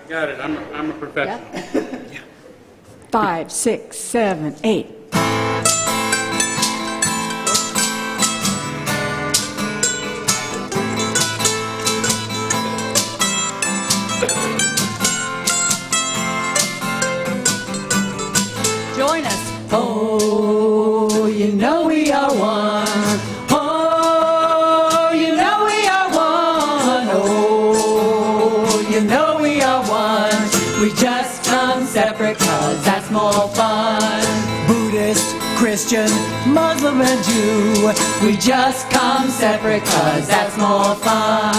I got it. I'm a professional. Yeah. 5, 6, 7, 8. Join us. Oh, you know we are one. Oh, you know we are one. Oh, you know we are one. We just come separate 'cause that's more fun. Buddhist, Christian, Muslim and Jew. We just come separate 'cause that's more fun.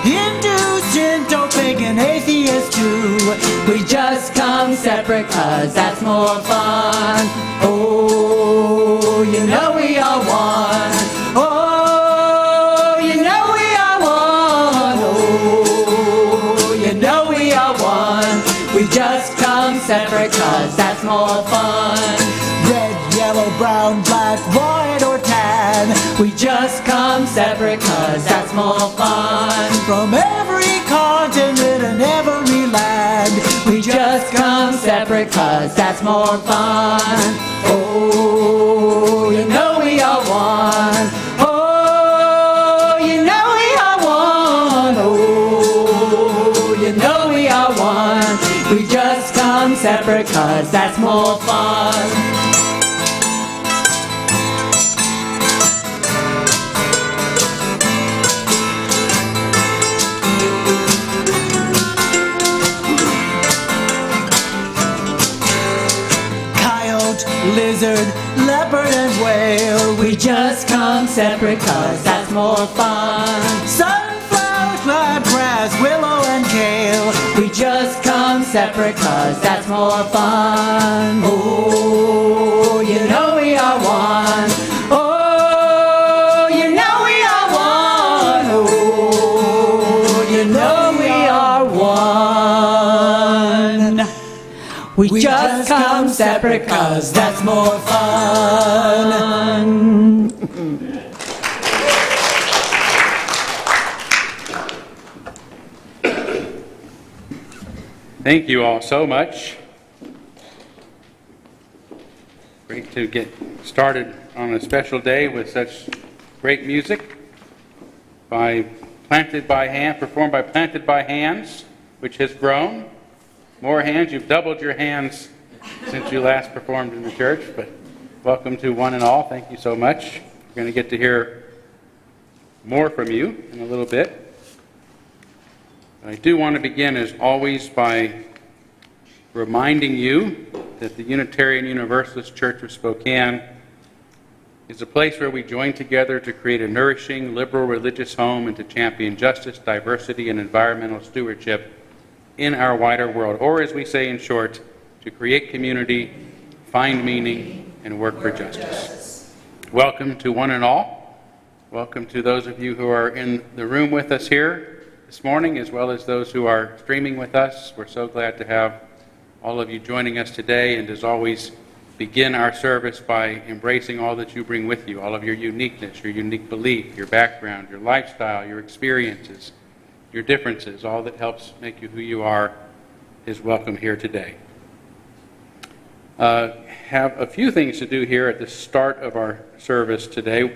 Hindu, Shinto, pagan, atheist too. We just come separate 'cause that's more fun. Oh, you know we are one. Oh, you know we are one. Oh, you know we are one. We just come separate 'cause that's more fun. Red, yellow, brown, black, white or tan. We just come separate 'cause that's more fun. From every continent and every land. We just come separate 'cause that's more fun. Oh, you know we are one. Oh, you know we are one. Oh, you know we are one. We just come separate 'cause that's more fun. Lizard, leopard and whale. We just come separate 'cause that's more fun. Sunflower, crabgrass, willow and kale. We just come separate 'cause that's more fun. Oh, you know we are one. Oh, you know we are one. Oh, you know we are one. We just come separate 'cause that's more fun. Thank you all so much. Great to get started on a special day with such great music performed by Planted by Hands, which has grown. More hands. You've doubled your hands since you last performed in the church, but welcome to one and all. Thank you so much. We're going to get to hear more from you in a little bit. I do want to begin, as always, by reminding you that the Unitarian Universalist Church of Spokane is a place where we join together to create a nourishing, liberal religious home and to champion justice, diversity, and environmental stewardship in our wider world, or as we say in short, to create community, find meaning, and work for justice. Welcome to one and all. Welcome to those of you who are in the room with us here this morning, as well as those who are streaming with us. We're so glad to have all of you joining us today, and as always, begin our service by embracing all that you bring with you, all of your uniqueness, your unique belief, your background, your lifestyle, your experiences, your differences. All that helps make you who you are is welcome here today. Have a few things to do here at the start of our service today.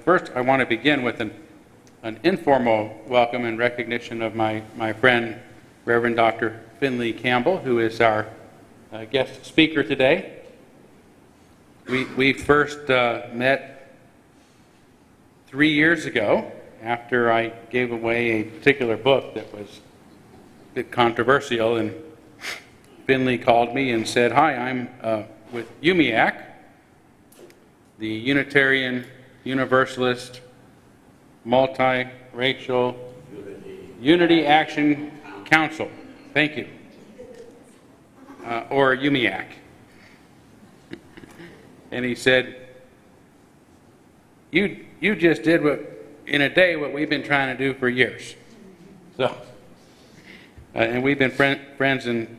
First, I want to begin with an informal welcome and recognition of my friend, Reverend Dr. Finley Campbell, who is our guest speaker today. We first met 3 years ago after I gave away a particular book that was a bit controversial, and Finley called me and said, "Hi, I'm with UUMUAC, the Unitarian Universalist Multiracial Unity Action Council. Thank you." Or UUMUAC. And he said, you just did in a day what we've been trying to do for years. So, and we've been friends and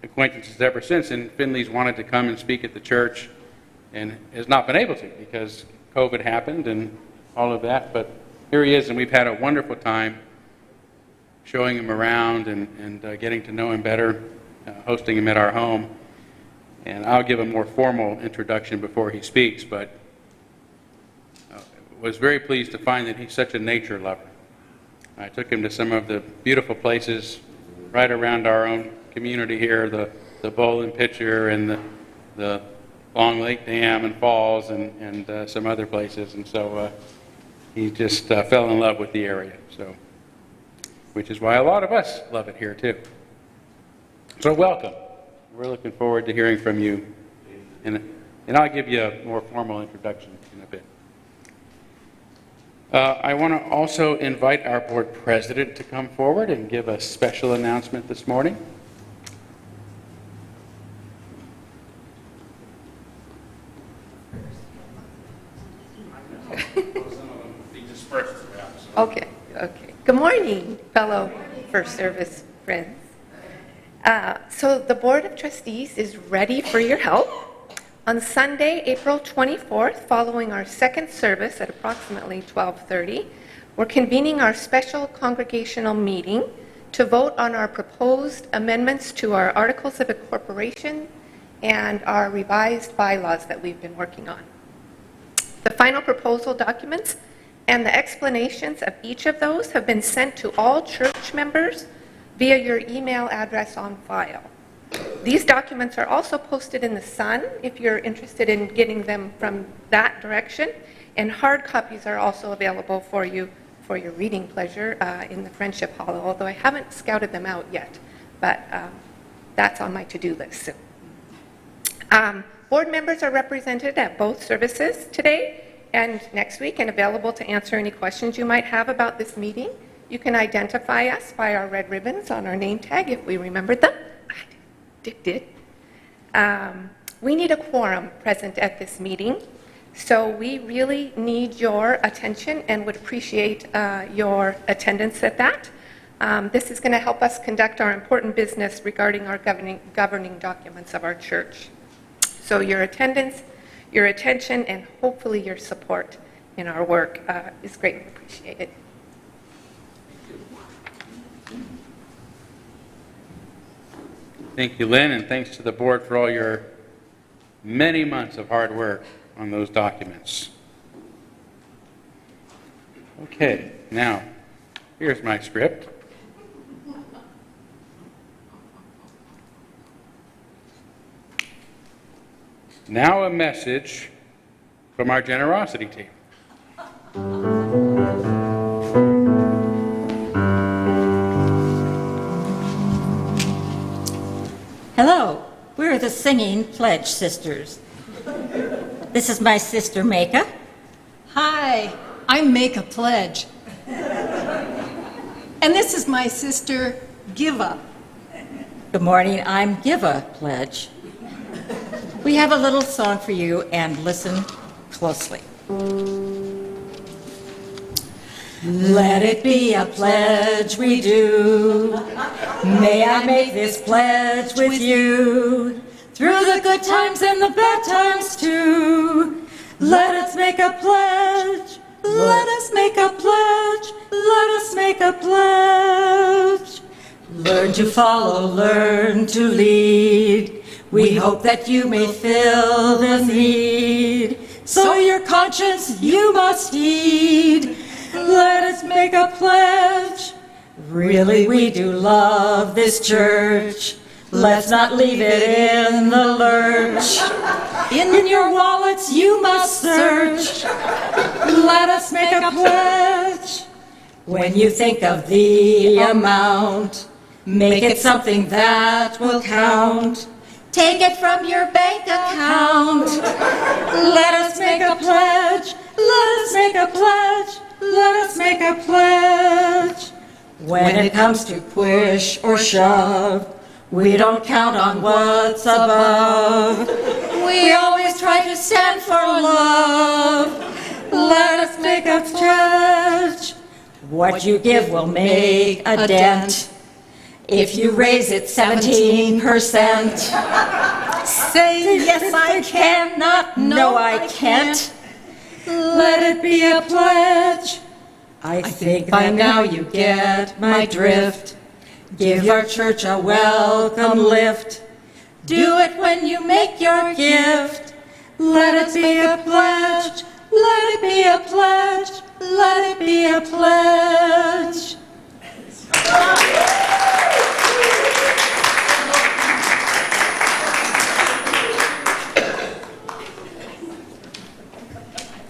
acquaintances ever since, and Finley's wanted to come and speak at the church and has not been able to because COVID happened and all of that, but here he is, and we've had a wonderful time. showing him around and getting to know him better, hosting him at our home. And I'll give a more formal introduction before he speaks, but was very pleased to find that he's such a nature lover. I took him to some of the beautiful places right around our own community here, the Bowl and Pitcher and the Long Lake Dam and Falls and some other places. And so he just fell in love with the area, so which is why a lot of us love it here too. So welcome. We're looking forward to hearing from you. And I'll give you a more formal introduction in a bit. I want to also invite our board president to come forward and give a special announcement this morning. Okay. Good morning, fellow First Service friends. So the Board of Trustees is ready for your help. On Sunday, April 24th, following our second service at approximately 12:30, we're convening our special congregational meeting to vote on our proposed amendments to our Articles of Incorporation and our revised bylaws that we've been working on. The final proposal documents and the explanations of each of those have been sent to all church members via your email address on file. These documents are also posted in the Sun if you're interested in getting them from that direction, and hard copies are also available for you for your reading pleasure in the Friendship Hall, although I haven't scouted them out yet, but that's on my to-do list soon. Board members are represented at both services today and next week and available to answer any questions you might have about this meeting. You can identify us by our red ribbons on our name tag if we remembered them. Dick did. We need a quorum present at this meeting, so we really need your attention and would appreciate your attendance at that. This is going to help us conduct our important business regarding our governing documents of our church. So your attendance, your attention, and hopefully your support in our work is greatly appreciated. Thank you, Lynn, and thanks to the board for all your many months of hard work on those documents. Okay, now, here's my script. Now a message from our generosity team. Hello, we're the Singing Pledge Sisters. This is my sister, Maka. Hi, I'm Make a Pledge. And this is my sister, Giva. Good morning, I'm Giva Pledge. We have a little song for you, and listen closely. Let it be a pledge we do. May I make this pledge with you. Through the good times and the bad times too. Let us make a pledge. Let us make a pledge. Let us make a pledge. Learn to follow, learn to lead. We hope that you may fill the need. So your conscience you must heed. Let us make a pledge. Really, we do love this church. Let's not leave it in the lurch. In your wallets you must search. Let us make a pledge. When you think of the amount, make it something that will count. Take it from your bank account. Let us make a pledge. Let us make a pledge. Let us make a pledge. When it comes to push or shove, we don't count on what's above. We always try to stand for love. Let us make a pledge. What you give will make a dent. If you raise it 17%. Say yes I can, not no I can't. Let it be a pledge. I think by now you get my drift. Give your church a welcome lift. Do it when you make your gift. Let it be a pledge. Let it be a pledge. Let it be a pledge.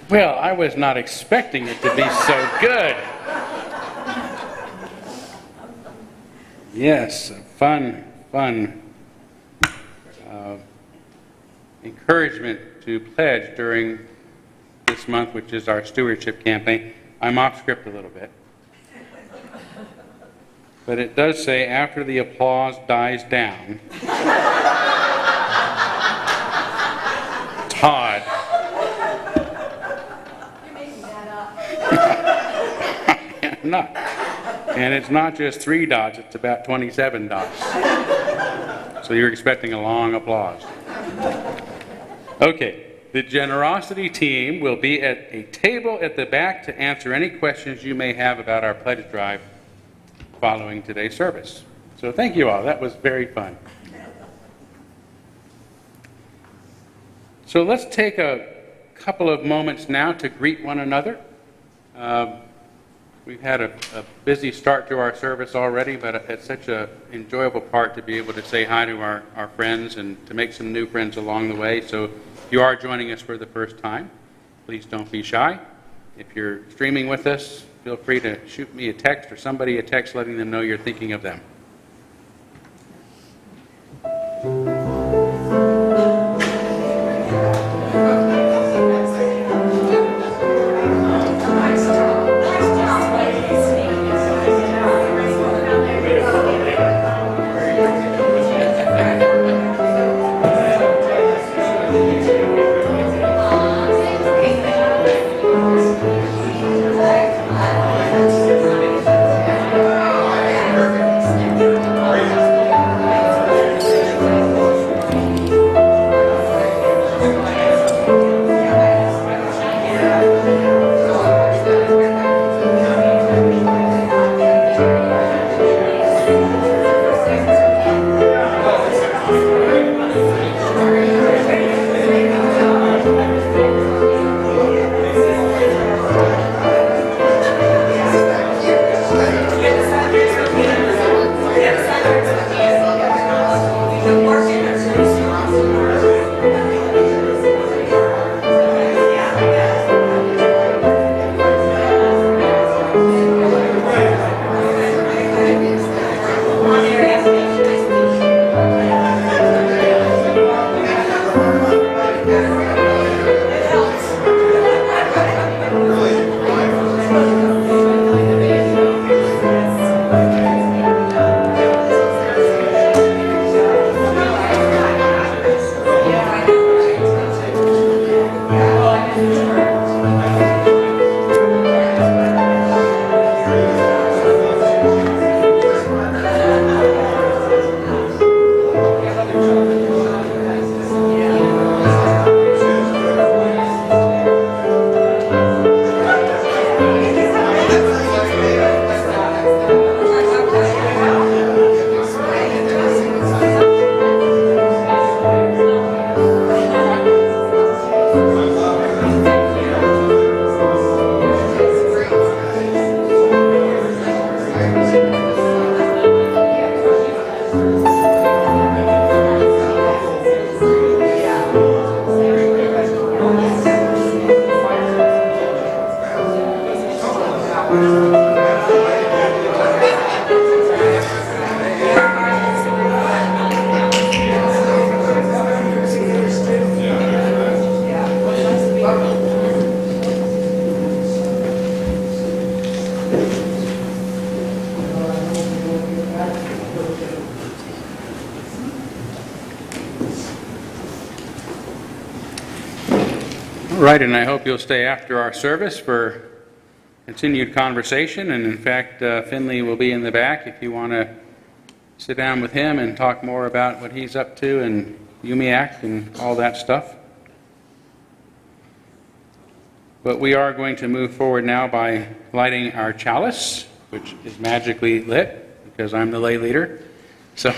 Well, I was not expecting it to be so good. Yes, fun encouragement to pledge during this month, which is our stewardship campaign. I'm off script a little bit. But it does say, after the applause dies down, Todd. You're making that up. I'm not. And it's not just 3 dots, it's about 27 dots. So you're expecting a long applause. Okay, the generosity team will be at a table at the back to answer any questions you may have about our pledge drive following today's service. So thank you all, that was very fun. So let's take a couple of moments now to greet one another. We've had a busy start to our service already, but it's such an enjoyable part to be able to say hi to our friends and to make some new friends along the way. So if you are joining us for the first time, please don't be shy. If you're streaming with us, feel free to shoot me a text or somebody a text letting them know you're thinking of them. Right, and I hope you'll stay after our service for continued conversation. And in fact, Finley will be in the back if you want to sit down with him and talk more about what he's up to and UUMUAC and all that stuff. But we are going to move forward now by lighting our chalice, which is magically lit because I'm the lay leader. So,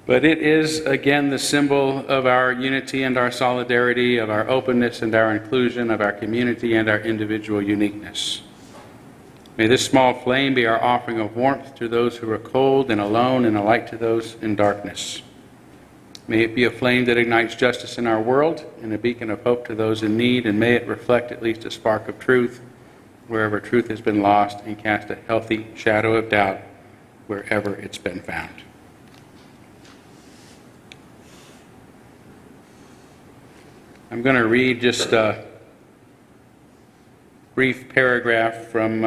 but it is again the symbol of our unity and our solidarity, of our openness and our inclusion, of our community and our individual uniqueness. May this small flame be our offering of warmth to those who are cold and alone, and a light to those in darkness. May it be a flame that ignites justice in our world and a beacon of hope to those in need, and may it reflect at least a spark of truth wherever truth has been lost, and cast a healthy shadow of doubt wherever it's been found. I'm going to read just a brief paragraph from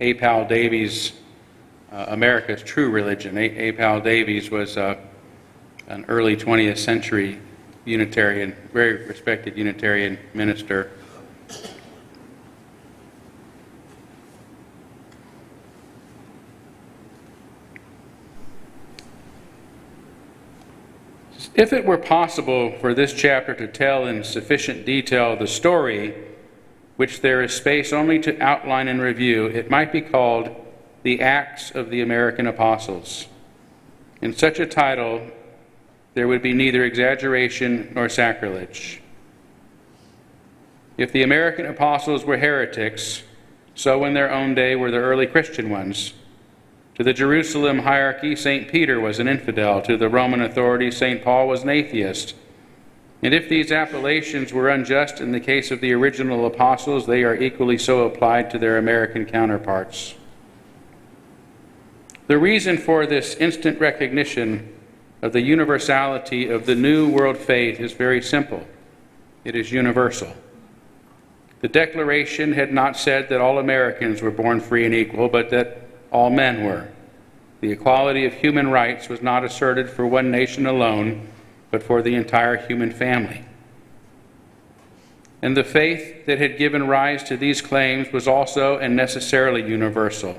A. Powell Davies' America's True Religion. A. Powell Davies was an early 20th century Unitarian, very respected Unitarian minister. If it were possible for this chapter to tell in sufficient detail the story, which there is space only to outline and review, it might be called The Acts of the American Apostles. In such a title, there would be neither exaggeration nor sacrilege. If the American apostles were heretics, so in their own day were the early Christian ones. To the Jerusalem hierarchy, St. Peter was an infidel. To the Roman authorities, St. Paul was an atheist. And if these appellations were unjust in the case of the original apostles, they are equally so applied to their American counterparts. The reason for this instant recognition of the universality of the new world faith is very simple. It is universal. The Declaration had not said that all Americans were born free and equal, but that all men were. The equality of human rights was not asserted for one nation alone, but for the entire human family. And the faith that had given rise to these claims was also and necessarily universal.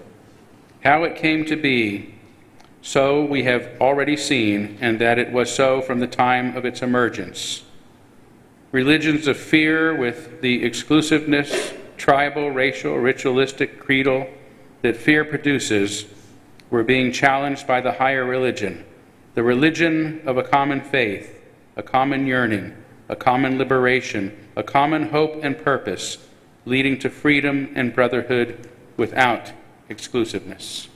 How it came to be, so we have already seen, and that it was so from the time of its emergence. Religions of fear with the exclusiveness, tribal, racial, ritualistic, creedal, that fear produces were being challenged by the higher religion, the religion of a common faith, a common yearning, a common liberation, a common hope and purpose, leading to freedom and brotherhood without exclusiveness.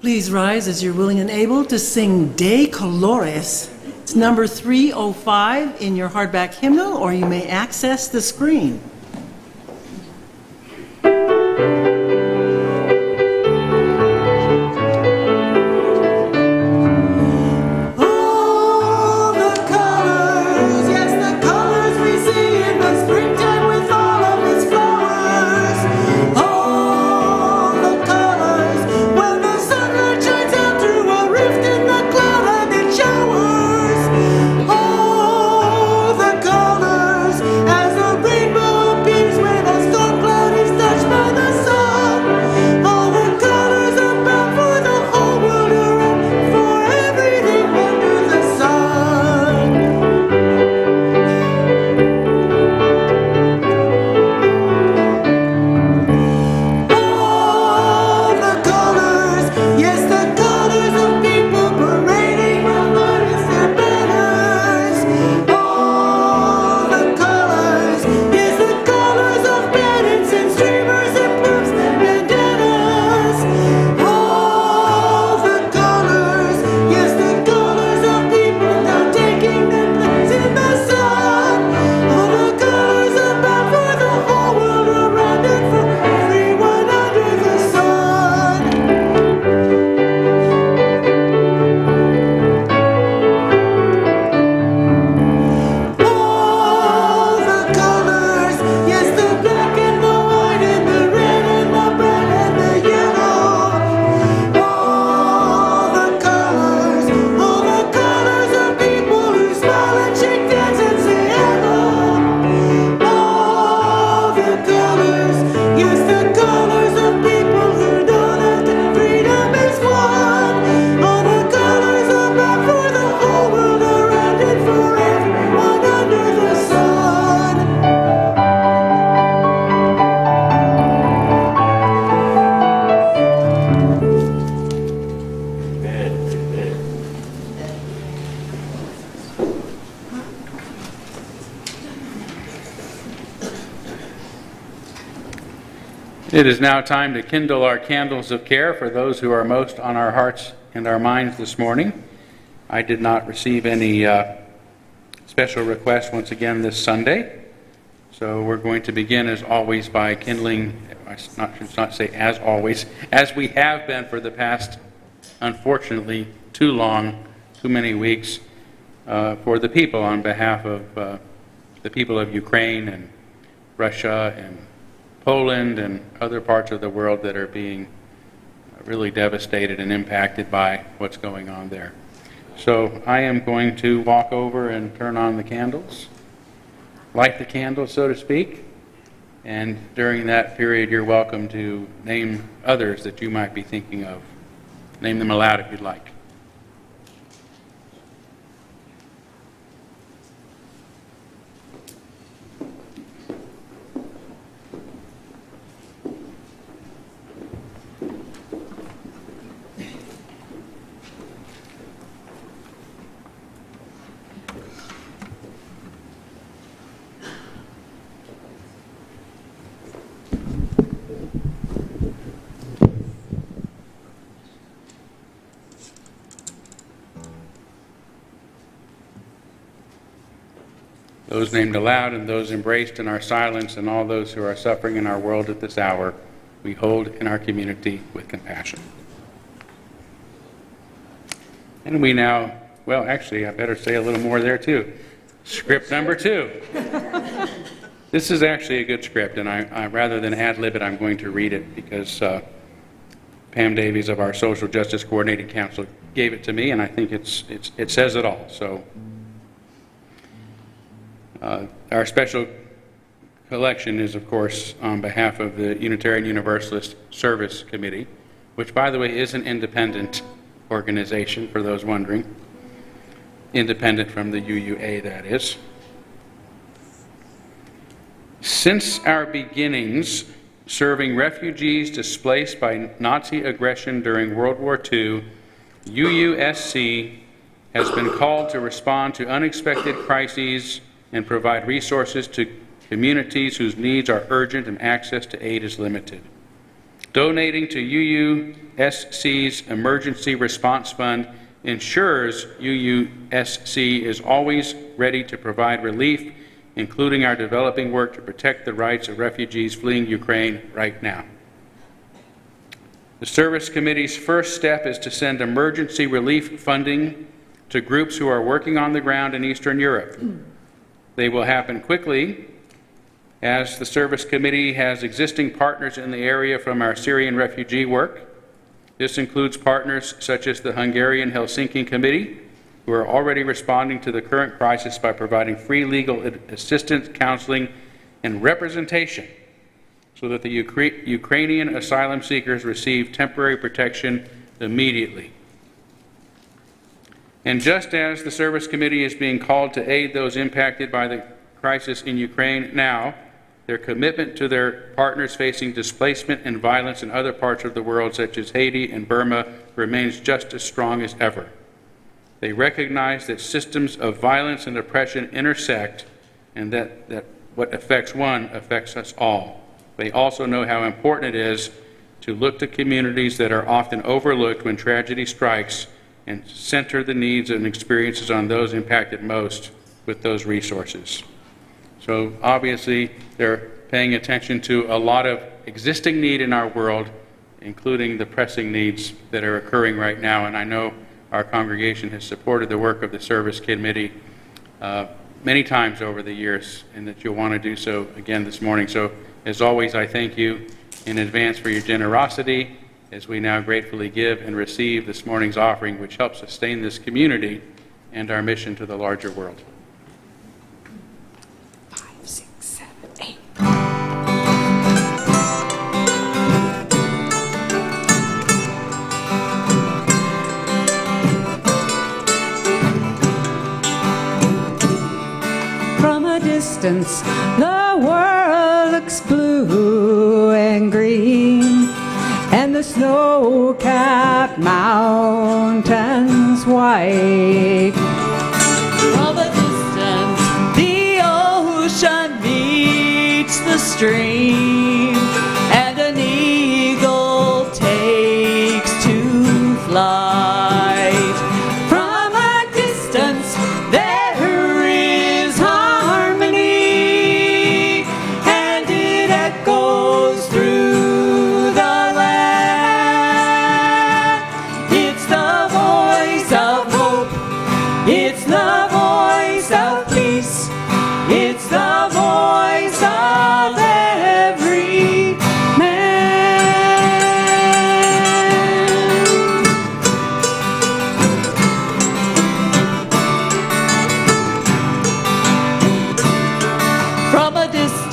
Please rise as you're willing and able to sing De Colores. It's number 305 in your hardback hymnal, or you may access the screen. Rainbow It is now time to kindle our candles of care for those who are most on our hearts and our minds this morning. I did not receive any special requests once again this Sunday, so we're going to begin as always by kindling, I should not say as always, as we have been for the past, unfortunately, too many weeks, for the people on behalf of the people of Ukraine and Russia and Poland and other parts of the world that are being really devastated and impacted by what's going on there. So I am going to walk over and turn on the candles, light the candles, so to speak, and during that period you're welcome to name others that you might be thinking of. Name them aloud if you'd like. Those named aloud and those embraced in our silence and all those who are suffering in our world at this hour, we hold in our community with compassion. And we now, well, actually, I better say a little more there too. Script number 2. This is actually a good script, and I rather than ad-lib it, I'm going to read it because Pam Davies of our Social Justice Coordinating Council gave it to me, and I think it says it all. So. Our special collection is, of course, on behalf of the Unitarian Universalist Service Committee, which, by the way, is an independent organization, for those wondering. Independent from the UUA, that is. Since our beginnings serving refugees displaced by Nazi aggression during World War II, UUSC has been called to respond to unexpected crises and provide resources to communities whose needs are urgent and access to aid is limited. Donating to UUSC's Emergency Response Fund ensures UUSC is always ready to provide relief, including our developing work to protect the rights of refugees fleeing Ukraine right now. The Service Committee's first step is to send emergency relief funding to groups who are working on the ground in Eastern Europe. They will happen quickly as the Service Committee has existing partners in the area from our Syrian refugee work. This includes partners such as the Hungarian Helsinki Committee, who are already responding to the current crisis by providing free legal assistance, counseling, and representation so that the Ukrainian asylum seekers receive temporary protection immediately. And just as the Service Committee is being called to aid those impacted by the crisis in Ukraine now, their commitment to their partners facing displacement and violence in other parts of the world, such as Haiti and Burma, remains just as strong as ever. They recognize that systems of violence and oppression intersect, and that what affects one affects us all. They also know how important it is to look to communities that are often overlooked when tragedy strikes and center the needs and experiences on those impacted most with those resources. So obviously they're paying attention to a lot of existing need in our world, including the pressing needs that are occurring right now. And I know our congregation has supported the work of the Service Committee many times over the years, and that you'll want to do so again this morning. So as always, I thank you in advance for your generosity as we now gratefully give and receive this morning's offering, which helps sustain this community and our mission to the larger world. 5, 6, 7, 8. From a distance, the world looks blue and green, and the snow-capped mountains white. From a distance, the ocean meets the stream, and beneath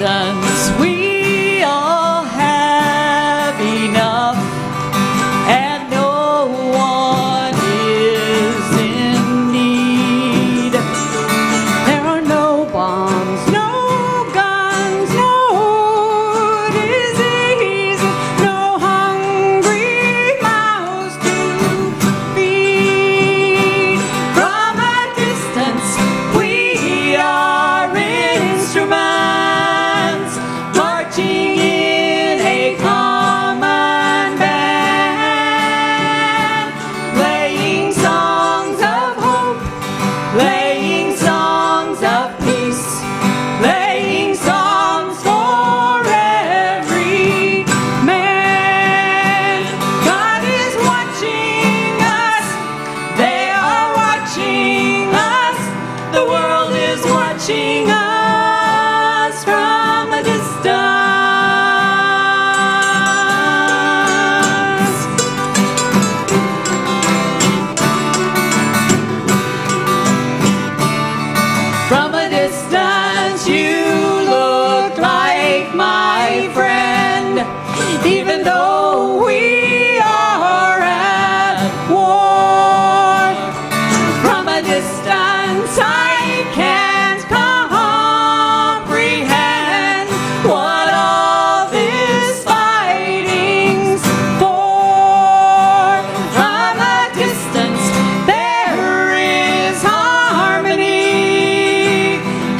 distance. We all have enough, and no one is in need. There are no bombs, no guns, no disease, no hungry mouths to feed. From a distance, we are instruments marching in a common band, playing songs of hope, playing songs of peace, playing songs for every man. God is watching us, they are watching us, the world is watching us from a distance. From a distance, you look like my friend, even though we are at war. From a distance, I can't comprehend what all this fighting's for. From a distance, there is harmony,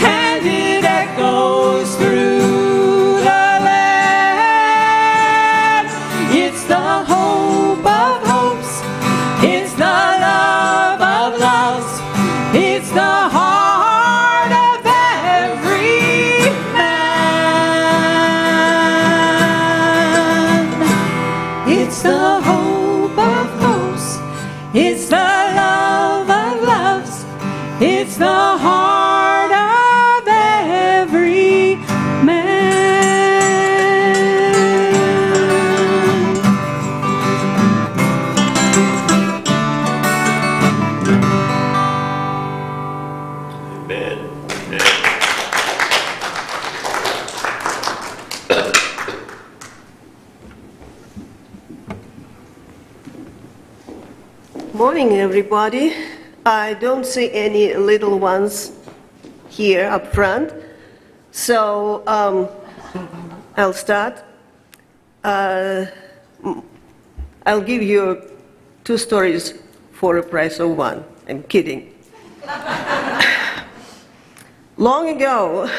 and it echoes through the land. It's the hope of hopes, it's the love of loves, it's the heart of every man. It's the hope of hopes, it's the love of loves, it's the heart of every man. Morning, everybody. I don't see any little ones here up front, so I'll start. I'll give you 2 stories for a price of 1. I'm kidding. Long ago,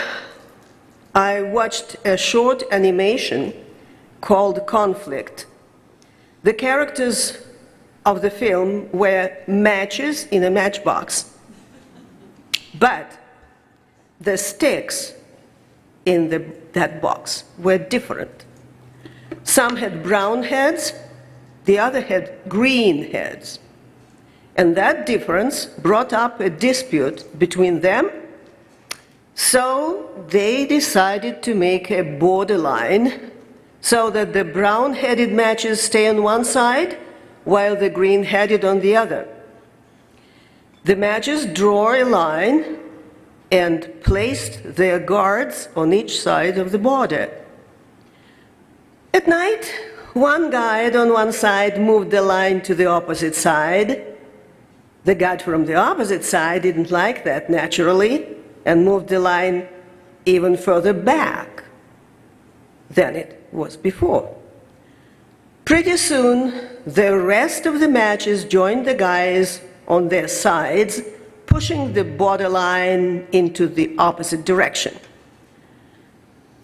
I watched a short animation called Conflict. The characters of the film were matches in a matchbox. But the sticks in that box were different. Some had brown heads, the other had green heads. And that difference brought up a dispute between them, so they decided to make a borderline so that the brown-headed matches stay on one side while the green-headed on the other. The matches draw a line and placed their guards on each side of the border. At night, one guide on one side moved the line to the opposite side. The guide from the opposite side didn't like that, naturally, and moved the line even further back than it was before. Pretty soon, the rest of the matches joined the guys on their sides, pushing the borderline into the opposite direction.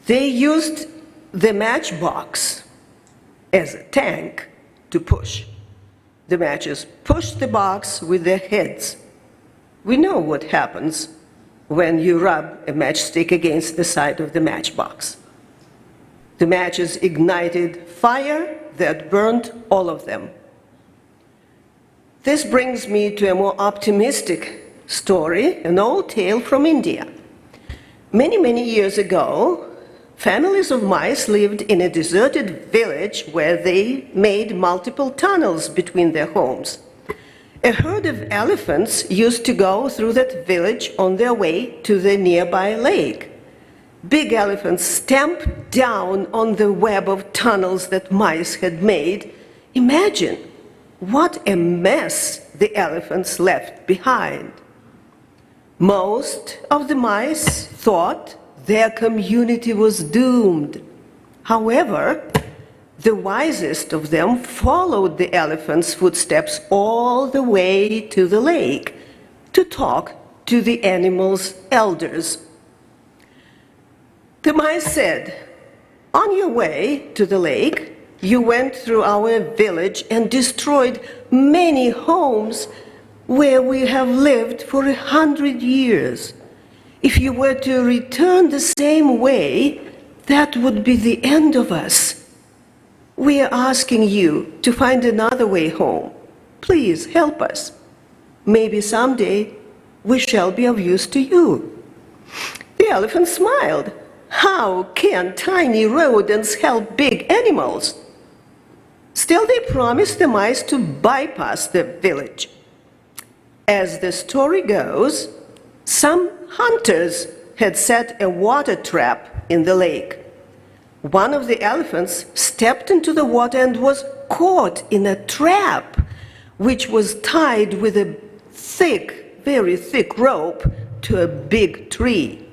They used the matchbox as a tank to push. The matches pushed the box with their heads. We know what happens when you rub a matchstick against the side of the matchbox. The matches ignited fire that burned all of them. This brings me to a more optimistic story, an old tale from India. Many, many years ago, families of mice lived in a deserted village where they made multiple tunnels between their homes. A herd of elephants used to go through that village on their way to the nearby lake. big elephants stamped down on the web of tunnels that mice had made. Imagine what a mess the elephants left behind. Most of the mice thought their community was doomed. However, the wisest of them followed the elephant's footsteps all the way to the lake to talk to the animal's elders. The mice said, "On your way to the lake, you went through our village and destroyed many homes where we have lived for 100 years. If you were to return the same way, that would be the end of us. We are asking you to find another way home. Please help us. Maybe someday we shall be of use to you." The elephant smiled. How can tiny rodents help big animals? Still, they promised the mice to bypass the village. As the story goes, some hunters had set a water trap in the lake. One of the elephants stepped into the water and was caught in a trap, which was tied with a thick, very thick rope to a big tree.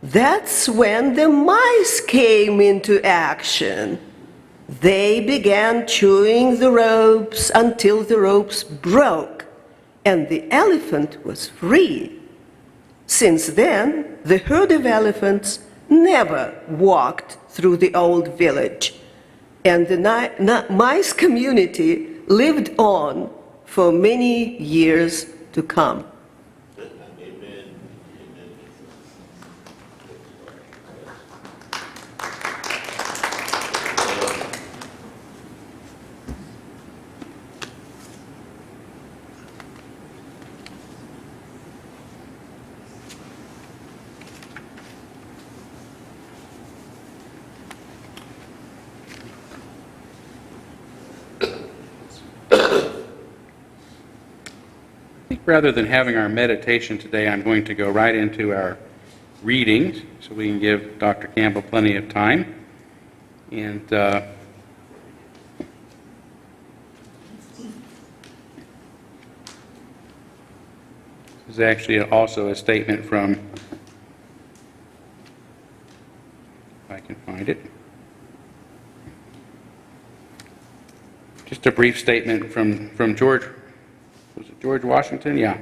That's when the mice came into action. They began chewing the ropes until the ropes broke, and the elephant was free. Since then, the herd of elephants never walked through the old village, and the mice community lived on for many years to come. Rather than having our meditation today, I'm going to go right into our readings so we can give Dr. Campbell plenty of time. And this is actually also a statement from, if I can find it, just a brief statement from George. Was it George Washington? Yeah.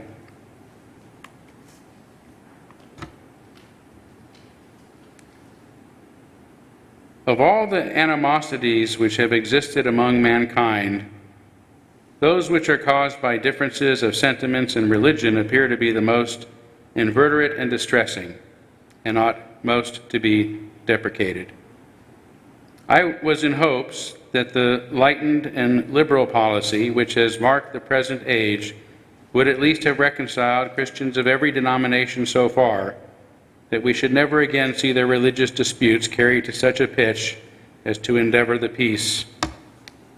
Of all the animosities which have existed among mankind, those which are caused by differences of sentiments and religion appear to be the most inveterate and distressing, and ought most to be deprecated. I was in hopes that the lightened and liberal policy which has marked the present age would at least have reconciled Christians of every denomination so far, that we should never again see their religious disputes carried to such a pitch as to endeavor the peace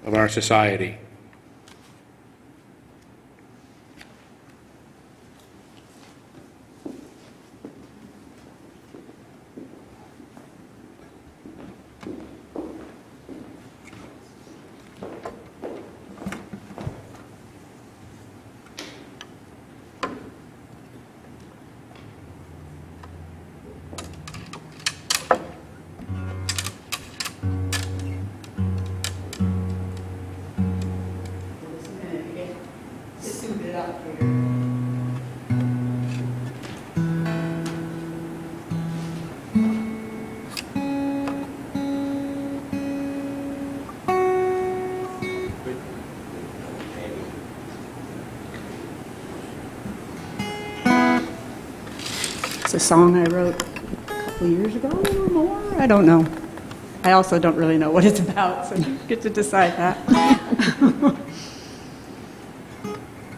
of our society. It's a song I wrote a couple years ago or more. I don't know. I also don't really know what it's about, so you get to decide that.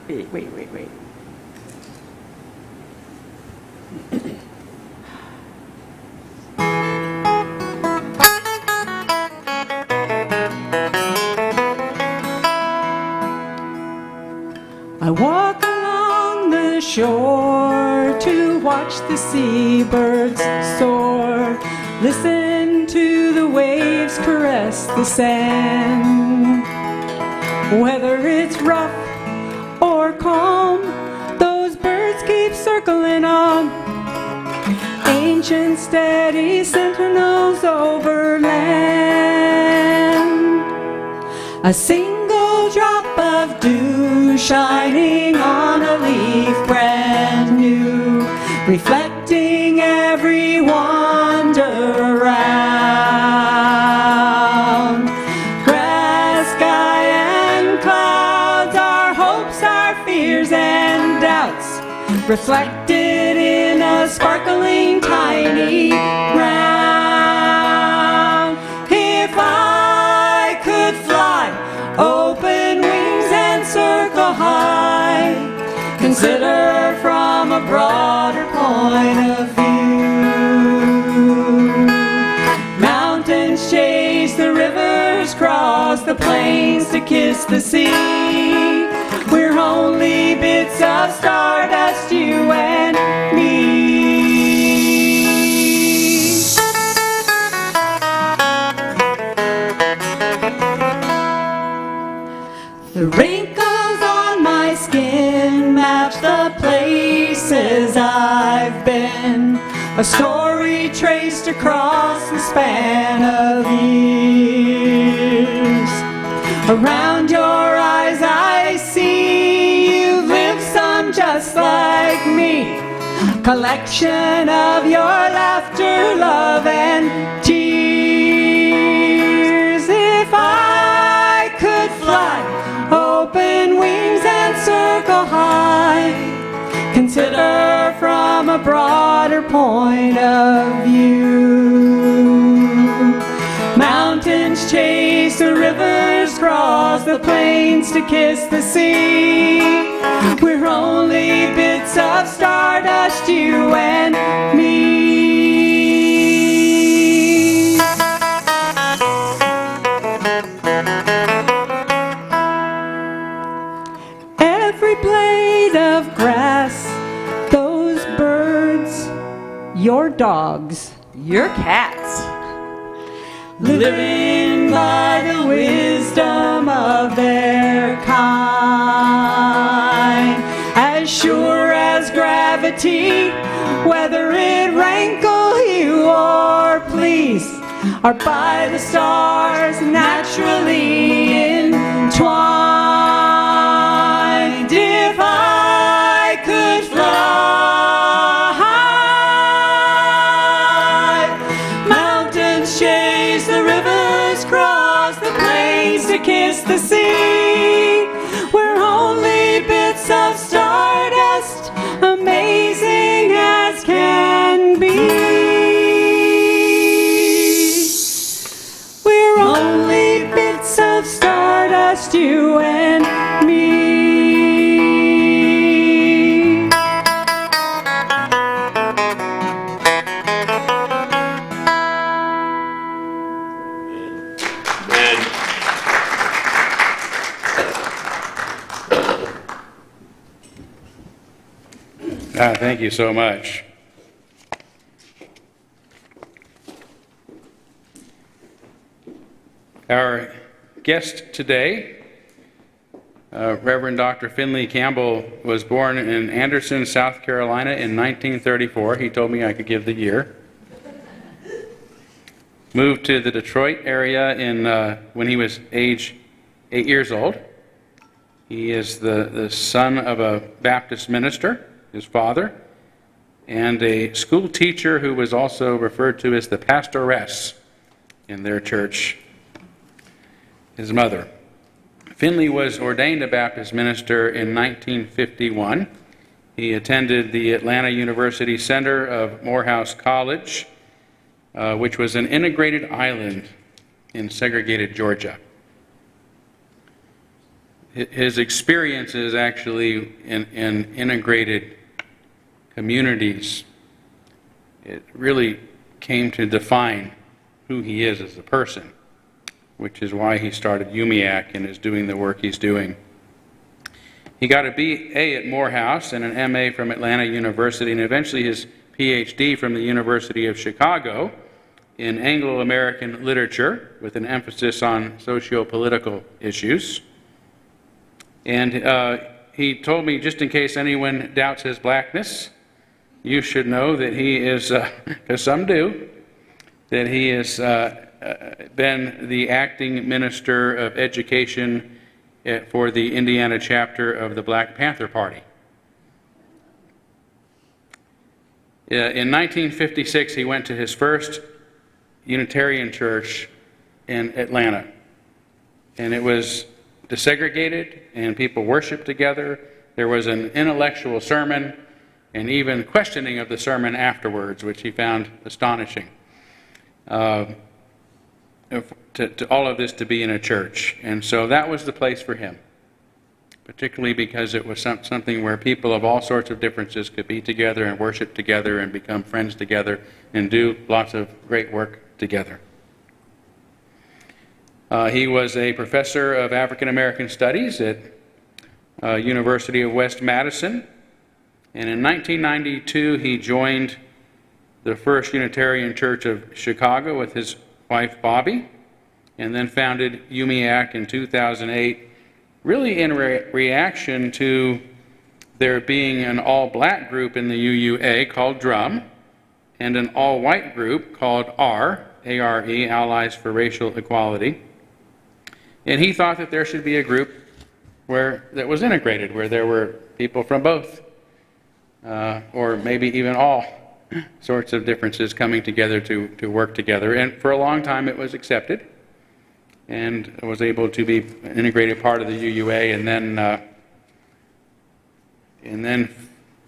Wait. I walk along the the shore to watch the seabirds soar. Listen to the waves caress the sand. Whether it's rough or calm, those birds keep circling on. Ancient steady sentinels over land. A single drop of dew shining on a leaf brand new, reflecting every wander around. Grass, sky, and clouds, our hopes, our fears, and doubts, reflected in a sparkling tiny round. If I could fly, open wings and circle high, consider from a broader point of view. Mountains chase the rivers, cross the plains to kiss the sea. We're only bits of stardust, you and me. The wrinkles on my skin match the places I've been, a story traced across the span of years. Around your eyes I see you live some just like me, collection of your laughter, love, and tears. If I could fly, open wings and circle high, consider from a broader point of view. Mountains chase the rivers, cross the plains to kiss the sea. We're only bits of stardust, you and me. Every blade of grass, those birds, your dogs, your cats, living by the wisdom of their kind. As sure as gravity, whether it rankle you or please, are by the stars naturally entwined. If I could fly, mountains chase the rivers, cross the plains to kiss the sea. We're only bits of stardust, amazing as can be. We're only bits of stardust, you and me. Thank you so much. Our guest today, Reverend Dr. Finley Campbell, was born in Anderson, South Carolina in 1934. He told me I could give the year. Moved to the Detroit area when he was age 8 years old. He is the son of a Baptist minister, his father, and a school teacher who was also referred to as the pastoress in their church, his mother. Finley was ordained a Baptist minister in 1951. He attended the Atlanta University Center of Morehouse College, which was an integrated island in segregated Georgia. His experiences actually in integrated communities, it really came to define who he is as a person, which is why he started UUMUAC and is doing the work he's doing. He got a BA at Morehouse and an MA from Atlanta University, and eventually his PhD from the University of Chicago in Anglo-American literature with an emphasis on socio-political issues. And he told me, just in case anyone doubts his blackness, you should know that he is, because some do, that he has been the acting minister of education for the Indiana chapter of the Black Panther Party. In 1956, he went to his first Unitarian church in Atlanta, and it was desegregated, and people worshiped together. There was an intellectual sermon, and even questioning of the sermon afterwards, which he found astonishing. To all of this to be in a church. And so that was the place for him, particularly because it was something where people of all sorts of differences could be together and worship together and become friends together and do lots of great work together. He was a professor of African American Studies at University of West Madison, and in 1992 he joined the First Unitarian Church of Chicago with his wife Bobby, and then founded UUMUAC in 2008, really in reaction to there being an all-black group in the UUA called DRUM, and an all-white group called ARE, Allies for Racial Equality. And he thought that there should be a group that was integrated, where there were people from both, or maybe even all sorts of differences coming together to work together. And for a long time it was accepted and was able to be an integrated part of the UUA, and then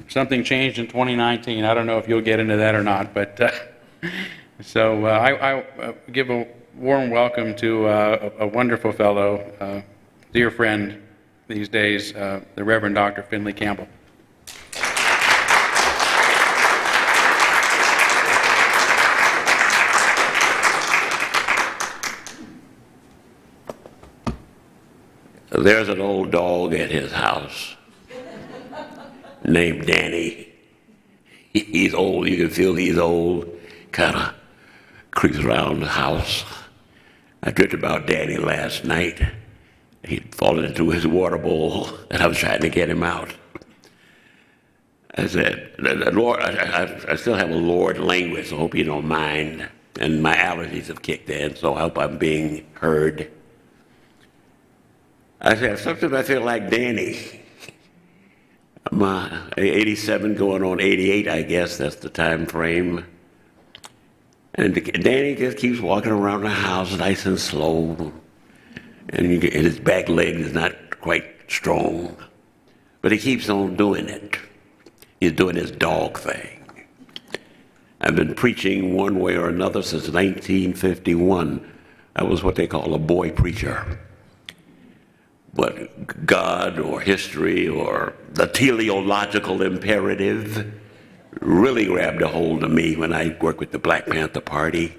something changed in 2019. I don't know if you'll get into that or not, but so I give a warm welcome to a wonderful fellow, dear friend these days, the Reverend Dr. Finley Campbell. There's an old dog at his house named Danny. He's old. You can feel he's old. Kind of creeps around the house. I dreamt about Danny last night. He'd fallen into his water bowl, and I was trying to get him out. I said, Lord, I still have a Lord language, so I hope you don't mind. And my allergies have kicked in, so I hope I'm being heard. I said, sometimes I feel like Danny. I'm 87 going on 88, I guess. That's the time frame. And Danny just keeps walking around the house nice and slow. And his back leg is not quite strong. But he keeps on doing it. He's doing his dog thing. I've been preaching one way or another since 1951. I was what they call a boy preacher. But God or history or the teleological imperative really grabbed a hold of me when I worked with the Black Panther Party.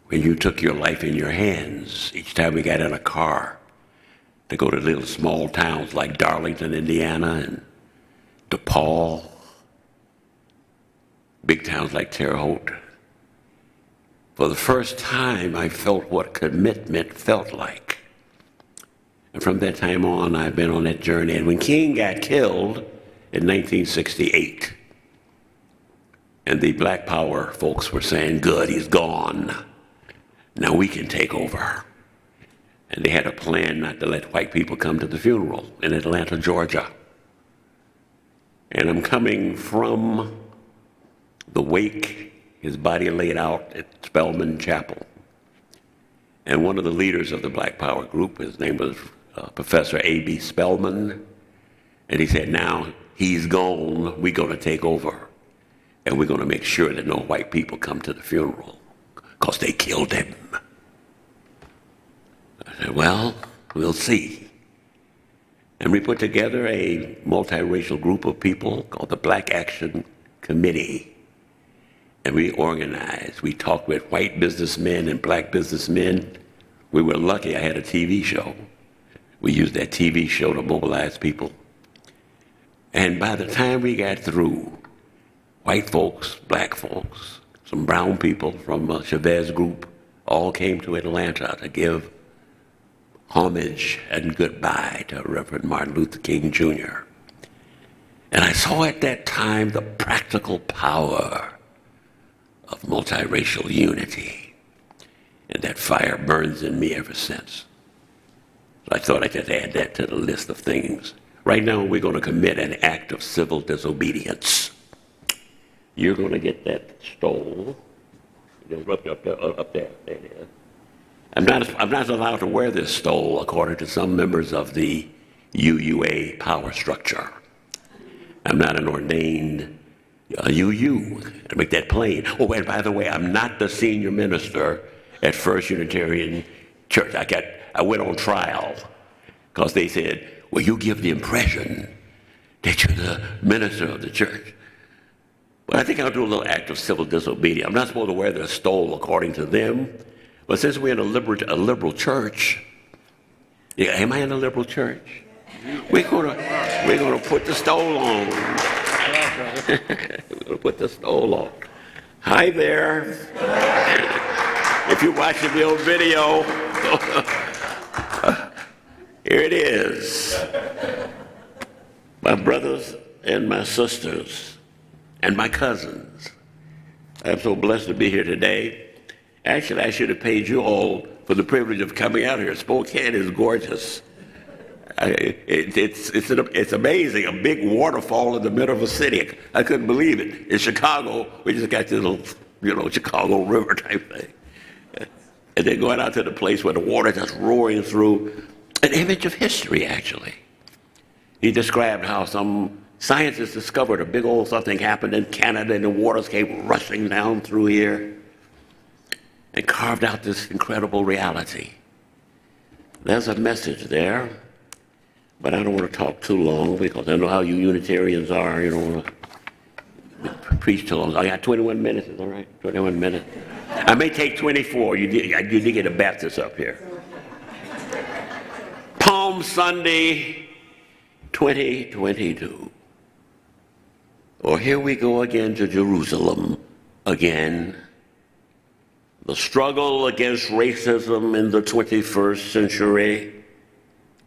When you took your life in your hands, each time we got in a car to go to little small towns like Darlington, Indiana, and DePaul, big towns like Terre Haute. For the first time, I felt what commitment felt like. And from that time on, I've been on that journey. And when King got killed in 1968, and the Black Power folks were saying, good, he's gone. Now we can take over. And they had a plan not to let white people come to the funeral in Atlanta, Georgia. And I'm coming from the wake, his body laid out at Spelman Chapel. And one of the leaders of the Black Power group, his name was Professor A.B. Spelman, and he said, now he's gone, we're going to take over, and we're going to make sure that no white people come to the funeral, because they killed him. I said, well, we'll see. And we put together a multiracial group of people called the Black Action Committee. And we organized. We talked with white businessmen and black businessmen. We were lucky I had a TV show. We used that TV show to mobilize people. And by the time we got through, white folks, black folks, some brown people from Chavez Group all came to Atlanta to give homage and goodbye to Reverend Martin Luther King Jr. And I saw at that time the practical power of multiracial unity. And that fire burns in me ever since. So I thought I'd just add that to the list of things. Right now, we're going to commit an act of civil disobedience. You're going to get that stole. Up there. There it is. I'm not allowed to wear this stole, according to some members of the UUA power structure. I'm not an ordained UU, to make that plain. Oh, and by the way, I'm not the senior minister at First Unitarian Church. I went on trial because they said, well, you give the impression that you're the minister of the church. But I think I'll do a little act of civil disobedience. I'm not supposed to wear the stole according to them, but since we're in a liberal church, yeah, am I in a liberal church? We're gonna put the stole on. We're gonna put the stole on. Hi there. If you're watching the old video, here it is. My brothers and my sisters and my cousins, I'm so blessed to be here today. Actually, I should have paid you all for the privilege of coming out here. Spokane is gorgeous. It's amazing, a big waterfall in the middle of a city. I couldn't believe it. In Chicago, we just got this little, Chicago River type thing. And then going out to the place where the water just roaring through, an image of history, actually. He described how some scientists discovered a big old something happened in Canada and the waters came rushing down through here and carved out this incredible reality. There's a message there, but I don't want to talk too long because I know how you Unitarians are. You don't want to preach too long. I got 21 minutes, is that right? 21 minutes. I may take 24. You did get a Baptist up here. Palm Sunday 2022. Or here we go again to Jerusalem again. The struggle against racism in the 21st century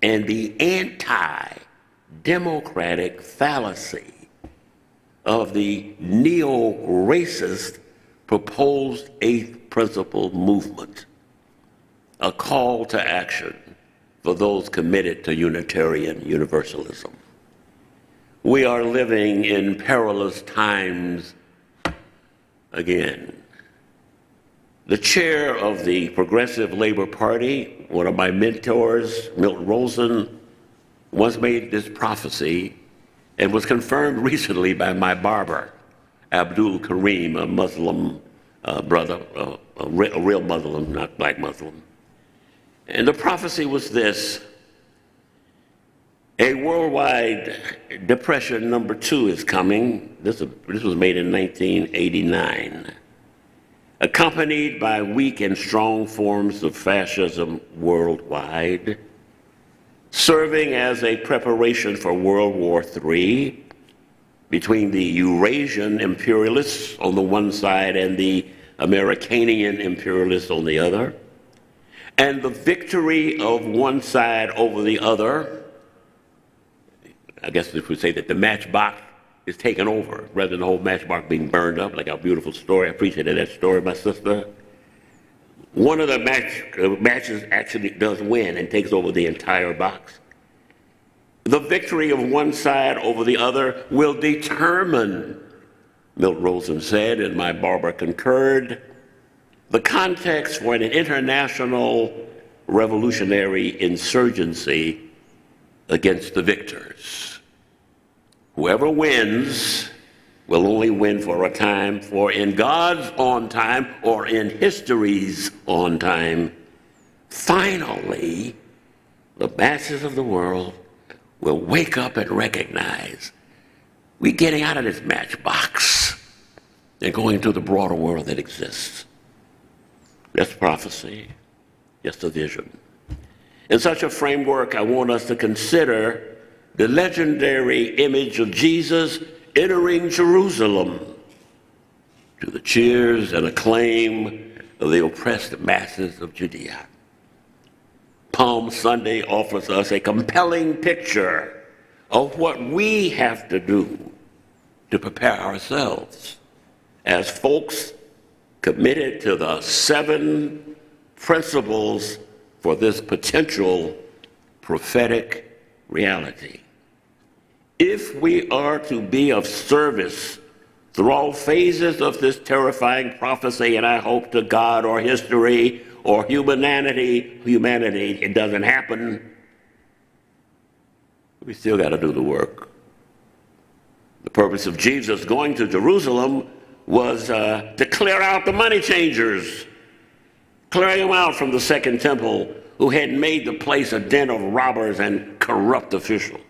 and the anti-democratic fallacy of the neo-racist proposed eighth principle movement, a call to action for those committed to Unitarian Universalism. We are living in perilous times again. The chair of the Progressive Labor Party, one of my mentors, Milton Rosen, once made this prophecy and was confirmed recently by my barber, Abdul Karim, a Muslim brother, a real Muslim, not black Muslim. And the prophecy was this: a worldwide depression number 2 is coming. This was made in 1989. Accompanied by weak and strong forms of fascism worldwide, serving as a preparation for World War III between the Eurasian imperialists on the one side and the Americanian imperialists on the other, and the victory of one side over the other. I guess if we say that the matchbox is taken over rather than the whole matchbox being burned up, like our beautiful story. I appreciated that story, my sister. One of the matches actually does win and takes over the entire box. The victory of one side over the other will determine, Milton Rosen said, and my barber concurred, the context for an international revolutionary insurgency against the victors. Whoever wins will only win for a time, for in God's own time, or in history's own time, finally, the masses of the world will wake up and recognize we're getting out of this matchbox and going into the broader world that exists. That's prophecy. That's the vision. In such a framework, I want us to consider the legendary image of Jesus entering Jerusalem to the cheers and acclaim of the oppressed masses of Judea. Palm Sunday offers us a compelling picture of what we have to do to prepare ourselves as folks committed to the 7 principles for this potential prophetic reality. If we are to be of service through all phases of this terrifying prophecy, and I hope to God or history or humanity, it doesn't happen, we still got to do the work. The purpose of Jesus going to Jerusalem was to clear out the money changers, clearing them out from the Second Temple, who had made the place a den of robbers and corrupt officials,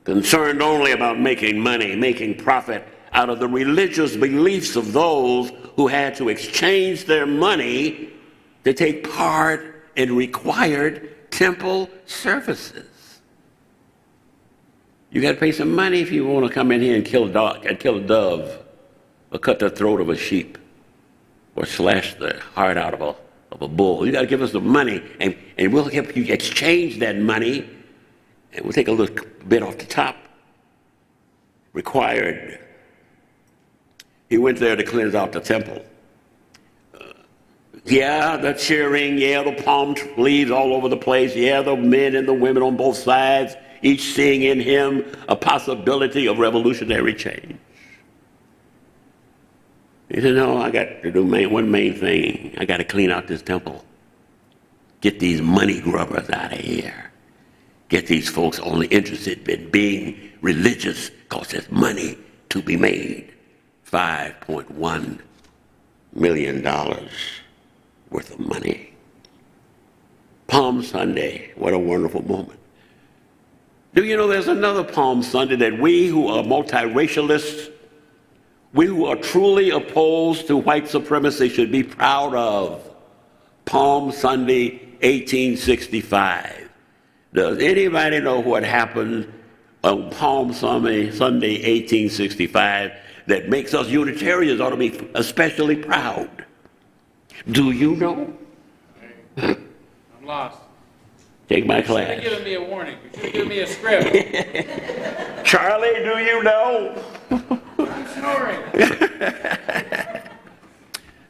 concerned only about making money, making profit out of the religious beliefs of those who had to exchange their money to take part in required temple services. You got to pay some money if you want to come in here and kill a dove, or cut the throat of a sheep, or slash the heart out of a bull. You got to give us the money, and we'll help you exchange that money, and we'll take a little bit off the top. Required. He went there to cleanse out the temple. Yeah, the cheering, yeah, the palm leaves all over the place, yeah, the men and the women on both sides, each seeing in him a possibility of revolutionary change. He said, no, I got to do one main thing. I got to clean out this temple. Get these money grubbers out of here. Get these folks only interested in being religious because there's money to be made. $5.1 million worth of money. Palm Sunday, what a wonderful moment. Do you know there's another Palm Sunday that we who are multiracialists, we who are truly opposed to white supremacy should be proud of? Palm Sunday, 1865. Does anybody know what happened on Palm Sunday, 1865, that makes us Unitarians ought to be especially proud? Do you know? I'm lost. Take my class. You should have given me a warning. You should have given me a script. Charlie, do you know? I'm snoring.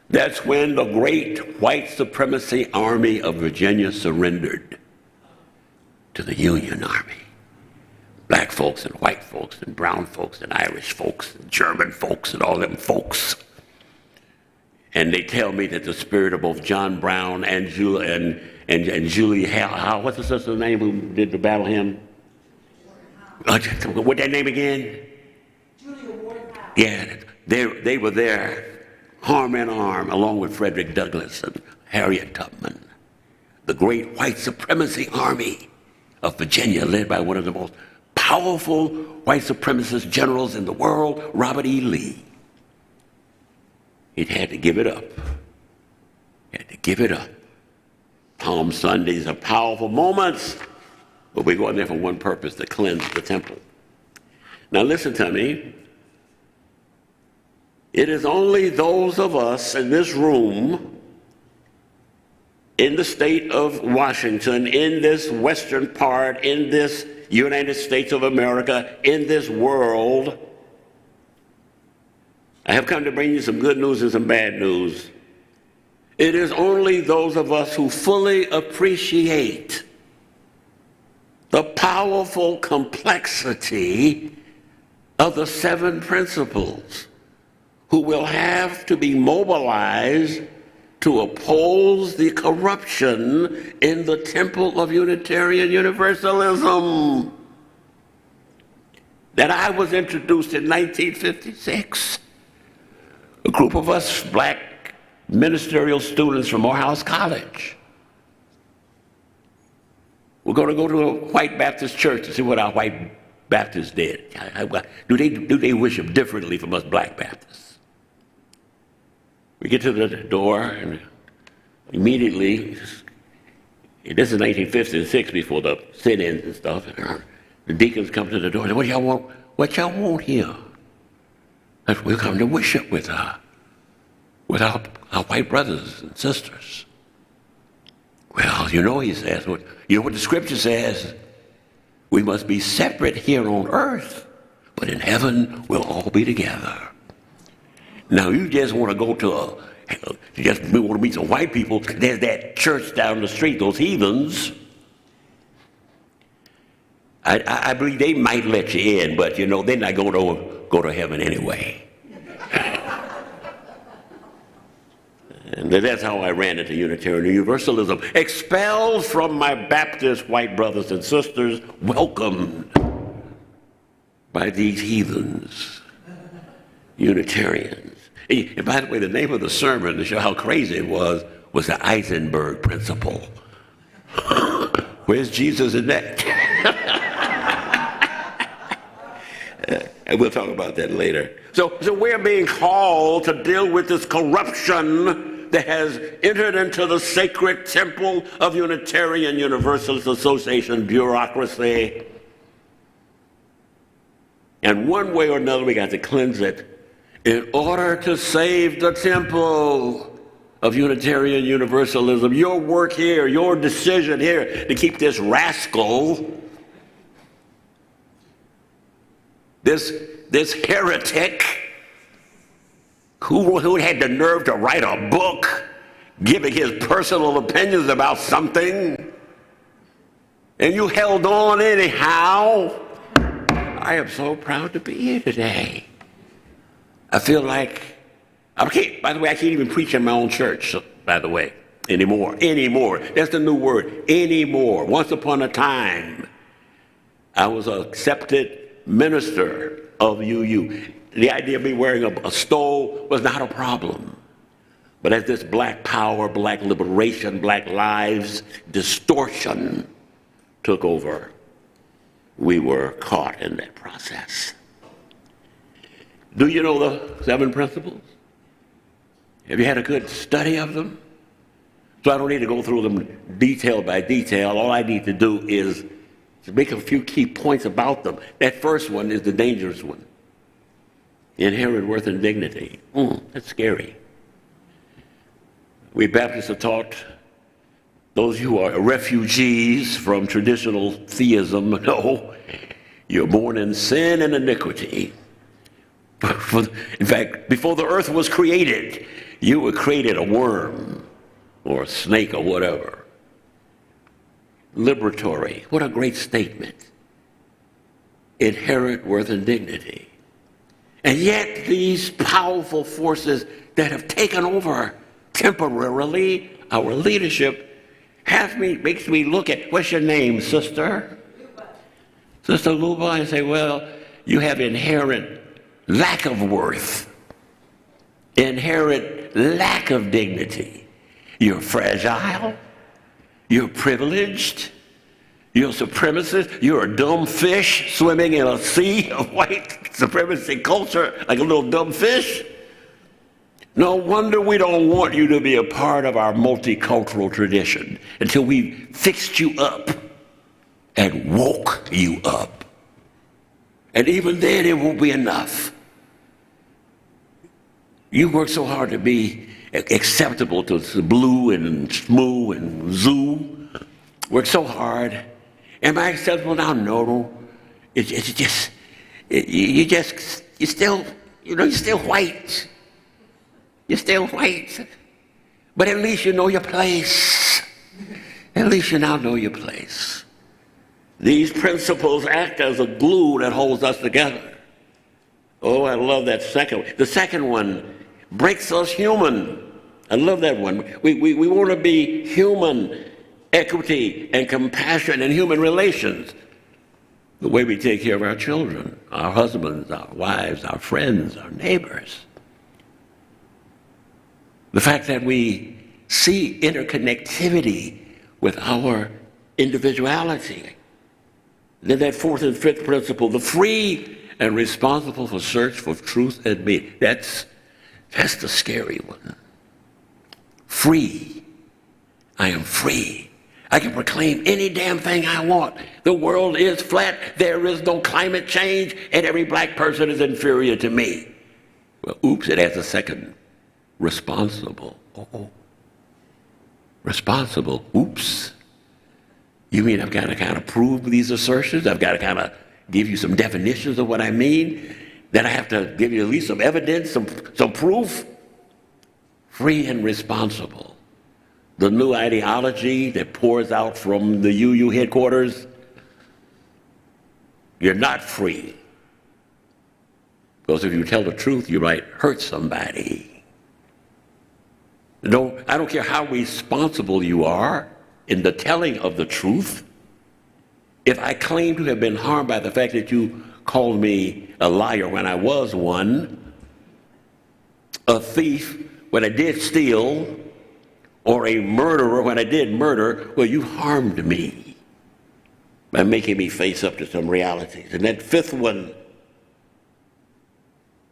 That's when the great white supremacy army of Virginia surrendered to the Union Army. Black folks and white folks and brown folks and Irish folks and German folks and all them folks. And they tell me that the spirit of both John Brown and Julie Howe, what's the sister's name who did the battle hymn? What's that name again? Yeah, they were there, arm in arm, along with Frederick Douglass and Harriet Tubman. The great white supremacy army of Virginia, led by one of the most powerful white supremacist generals in the world, Robert E. Lee. He'd had to give it up. He had to give it up. Palm Sundays are powerful moments, but we're going there for one purpose, to cleanse the temple. Now listen to me. It is only those of us in this room, in the state of Washington, in this western part, in this United States of America, in this world. I have come to bring you some good news and some bad news. It is only those of us who fully appreciate the powerful complexity of the 7 principles who will have to be mobilized to oppose the corruption in the temple of Unitarian Universalism that I was introduced in 1956. A group of us black ministerial students from Morehouse College. We're going to go to a white Baptist church to see what our white Baptists did. Do they worship differently from us black Baptists? We get to the door, and immediately This is 1956 before the sit-ins and stuff. The deacons come to the door and say, what y'all want? What y'all want here? That we'll come to worship with our white brothers and sisters. Well, you know, he says, you know what the scripture says? We must be separate here on earth, but in heaven we'll all be together. Now, you just want to go to you just want to meet some white people. There's that church down the street, those heathens. I believe they might let you in, but, you know, they're not going to go to heaven anyway. And that's how I ran into Unitarian Universalism. Expelled from my Baptist white brothers and sisters, welcomed by these heathens, Unitarians. And by the way, the name of the sermon, to show how crazy it was the Eisenberg principle. Where's Jesus in that? And we'll talk about that later. So we're being called to deal with this corruption that has entered into the sacred temple of Unitarian Universalist Association bureaucracy. And one way or another, we got to cleanse it in order to save the temple of Unitarian Universalism. Your work here, your decision here to keep this rascal, this heretic, who had the nerve to write a book giving his personal opinions about something, and you held on anyhow. I am so proud to be here today. I feel like, by the way, I can't even preach in my own church, by the way, anymore. That's the new word, anymore. Once upon a time, I was an accepted minister of UU. The idea of me wearing a stole was not a problem. But as this black power, black liberation, black lives distortion took over, we were caught in that process. Do you know the 7 principles? Have you had a good study of them? So I don't need to go through them detail by detail. All I need to do is to make a few key points about them. That first one is the dangerous one. Inherent worth and dignity. That's scary. We Baptists are taught, those who are refugees from traditional theism, no, you're born in sin and iniquity. In fact, before the earth was created, you were created a worm or a snake or whatever. Liberatory. What a great statement. Inherent worth and dignity. And yet these powerful forces that have taken over temporarily our leadership makes me look at, what's your name, sister? Sister Luba, and say, well, you have inherent lack of worth, inherent lack of dignity. You're fragile, you're privileged, you're a supremacist, you're a dumb fish swimming in a sea of white supremacy culture like a little dumb fish. No wonder we don't want you to be a part of our multicultural tradition until we fixed you up and woke you up. And even then it won't be enough. You work so hard to be acceptable to Blue and Smoo and Zoo. Work so hard. Am I acceptable now? No. You're still white. You're still white. But at least you know your place. At least you now know your place. These principles act as a glue that holds us together. Oh, I love that second one. The second one breaks us human. I love that one. We want to be human, equity and compassion in human relations. The way we take care of our children, our husbands, our wives, our friends, our neighbors. The fact that we see interconnectivity with our individuality. Then that fourth and fifth principle, the free and responsible for search for truth and meaning. That's the scary one. Free. I am free. I can proclaim any damn thing I want. The world is flat, there is no climate change, and every black person is inferior to me. Well, oops, it adds a second. Responsible. Oh. Responsible. Oops. You mean I've got to kind of prove these assertions? I've got to kind of give you some definitions of what I mean? Then I have to give you at least some evidence, some proof? Free and responsible. The new ideology that pours out from the UU headquarters, you're not free. Because if you tell the truth, you might hurt somebody. No, I don't care how responsible you are in the telling of the truth. If I claim to have been harmed by the fact that you called me a liar when I was one, a thief when I did steal, or a murderer when I did murder, well, you harmed me by making me face up to some realities. And that fifth one,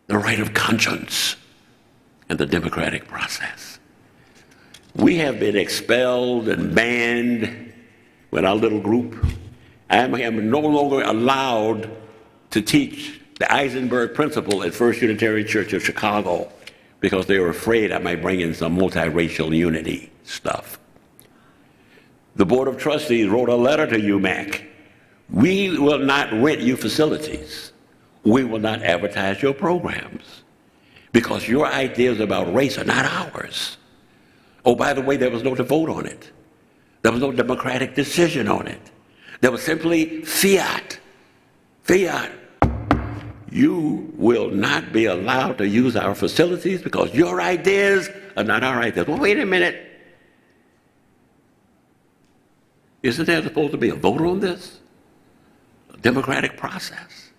the right of conscience and the democratic process. We have been expelled and banned with our little group. I am no longer allowed to teach the Eisenberg principle at First Unitarian Church of Chicago because they were afraid I might bring in some multiracial unity stuff. The Board of Trustees wrote a letter to UMAC. We will not rent you facilities. We will not advertise your programs because your ideas about race are not ours. Oh, by the way, there was no vote on it. There was no democratic decision on it. There was simply fiat. Fiat. You will not be allowed to use our facilities because your ideas are not our ideas. Well, wait a minute. Isn't there supposed to be a vote on this? A democratic process.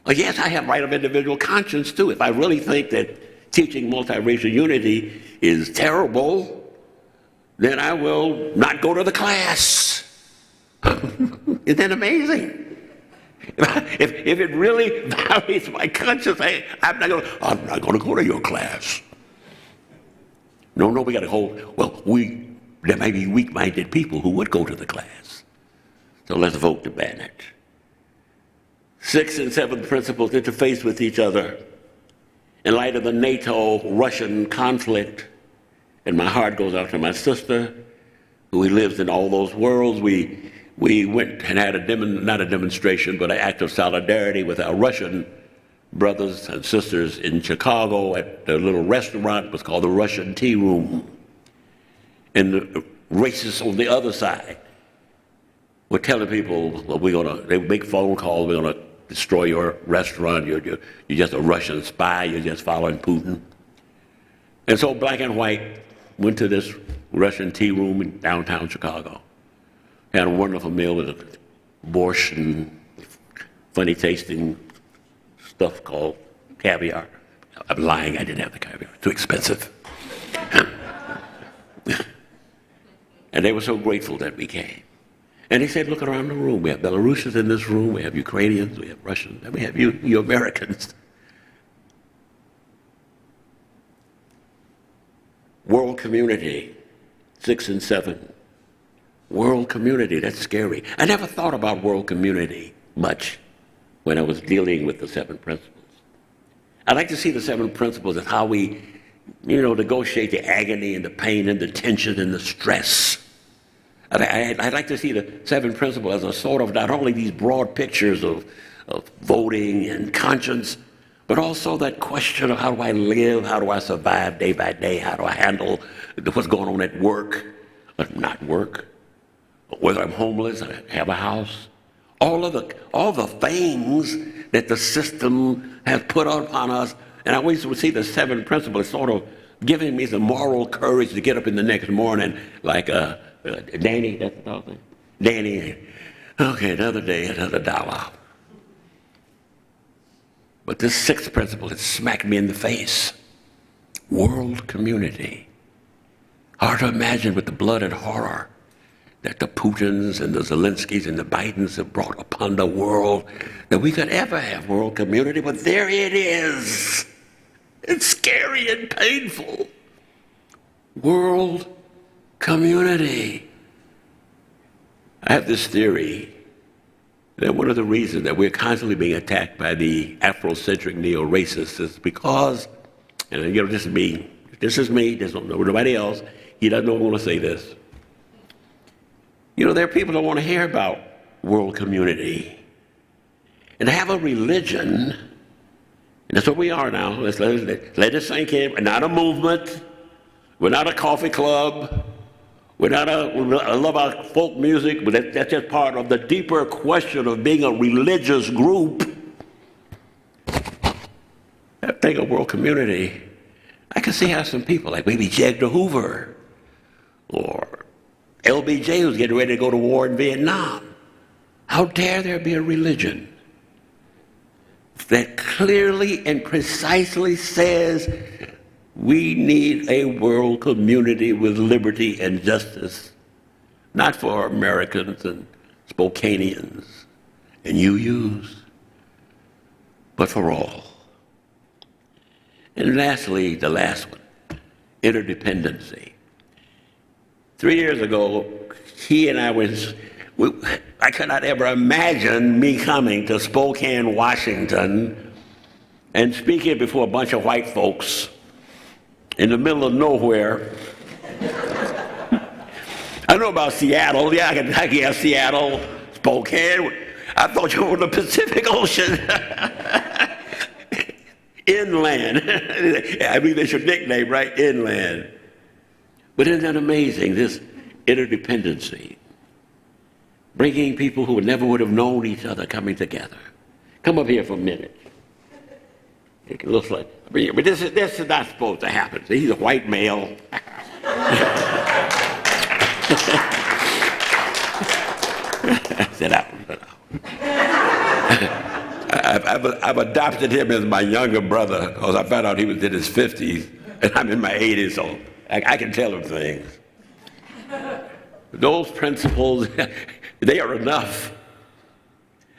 Oh, yes, I have right of individual conscience too. If I really think that teaching multiracial unity is terrible, then I will not go to the class. Isn't that amazing? If it really violates my conscience, I'm not going to go to your class. No, we got to hold. Well, there may be weak-minded people who would go to the class. So let's vote to ban it. Sixth and seventh principles interface with each other. In light of the NATO-Russian conflict, and my heart goes out to my sister, who lives in all those worlds, we went and had not a demonstration, but an act of solidarity with our Russian brothers and sisters in Chicago at the little restaurant. It was called the Russian Tea Room. And the racists on the other side were telling people, well, they make phone calls, we're going to destroy your restaurant, you're just a Russian spy, you're just following Putin. And so black and white went to this Russian tea room in downtown Chicago. Had a wonderful meal with borscht and funny tasting stuff called caviar. I'm lying, I didn't have the caviar, too expensive. And they were so grateful that we came. And he said, look around the room. We have Belarusians in this room, we have Ukrainians, we have Russians, and we have you Americans. World community, 6 and 7. World community, that's scary. I never thought about world community much when I was dealing with the 7 principles. I like to see the 7 principles as how we, negotiate the agony and the pain and the tension and the stress. I'd like to see the 7 principles as a sort of not only these broad pictures of voting and conscience, but also that question of how do I live, how do I survive day by day, how do I handle what's going on at work, but not work, whether I'm homeless, I have a house, all the things that the system has put upon us. And I always would see the 7 principles sort of giving me some moral courage to get up in the next morning like Danny, that's the dog name? Danny, okay, another day, another dollar. But this 6th principle, it smacked me in the face. World community. Hard to imagine with the blood and horror that the Putins and the Zelenskys and the Bidens have brought upon the world that we could ever have world community, but there it is. It's scary and painful. World community. I have this theory that one of the reasons that we're constantly being attacked by the Afrocentric neo-racists is because, and this is me, this is nobody else, he doesn't want to say this. There are people that want to hear about world community. And to have a religion, and that's what we are now, let it sink in. We're not a movement, we're not a coffee club, we love our folk music, but that's just part of the deeper question of being a religious group. That thing of world community, I can see how some people, like maybe J. Edgar Hoover, or LBJ, who's getting ready to go to war in Vietnam. How dare there be a religion that clearly and precisely says we need a world community with liberty and justice, not for Americans and Spokaneans and UUs, but for all. And lastly, the last one, interdependency. 3 years ago, he and I I could not ever imagine me coming to Spokane, Washington, and speaking before a bunch of white folks in the middle of nowhere. I know about Seattle. Yeah, I guess Seattle, Spokane. I thought you were on the Pacific Ocean. Inland. I mean, that's your nickname, right? Inland. But isn't that amazing, this interdependency? Bringing people who never would have known each other coming together. Come up here for a minute. It looks like, but this is not supposed to happen. See, he's a white male. Sit down. I've adopted him as my younger brother because I found out he was in his 50s and I'm in my 80s, so I can tell him things. Those principles, they are enough.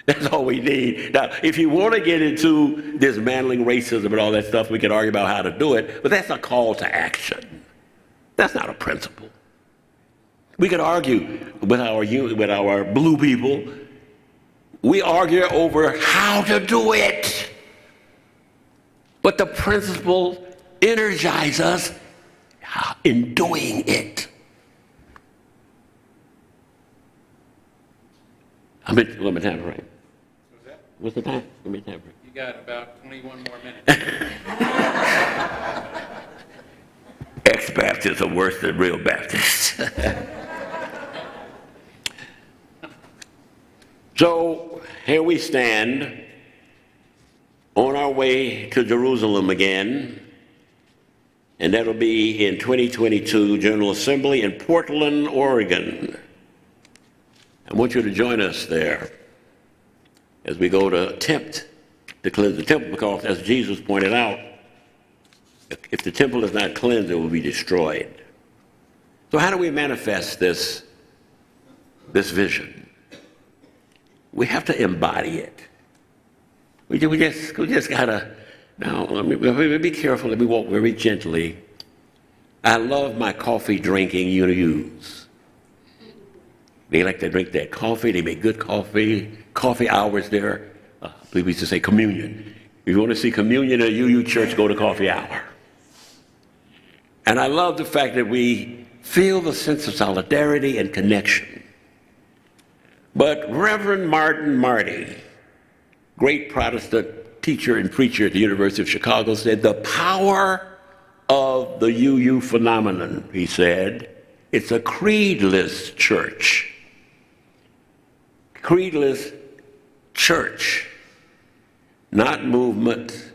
That's all we need. Now, if you want to get into dismantling racism and all that stuff, we can argue about how to do it, but that's a call to action. That's not a principle. We could argue with our blue people. We argue over how to do it. But the principles energize us in doing it. How much time, right? What's the time? How many time? You got about 21 more minutes. Ex-Baptists are worse than real Baptists. So here we stand on our way to Jerusalem again, and that'll be in 2022 General Assembly in Portland, Oregon. I want you to join us there as we go to attempt to cleanse the temple, because as Jesus pointed out, if the temple is not cleansed, it will be destroyed. So how do we manifest this vision? We have to embody it. We just gotta, now, let me be careful, let me walk very gently. I love my coffee drinking UUs. They like to drink that coffee. They make good coffee hours there. We used to say communion. If you want to see communion at a UU church, go to coffee hour. And I love the fact that we feel the sense of solidarity and connection. But Reverend Martin Marty, great Protestant teacher and preacher at the University of Chicago, said, the power of the UU phenomenon, he said, it's a creedless church. Creedless church, not movement,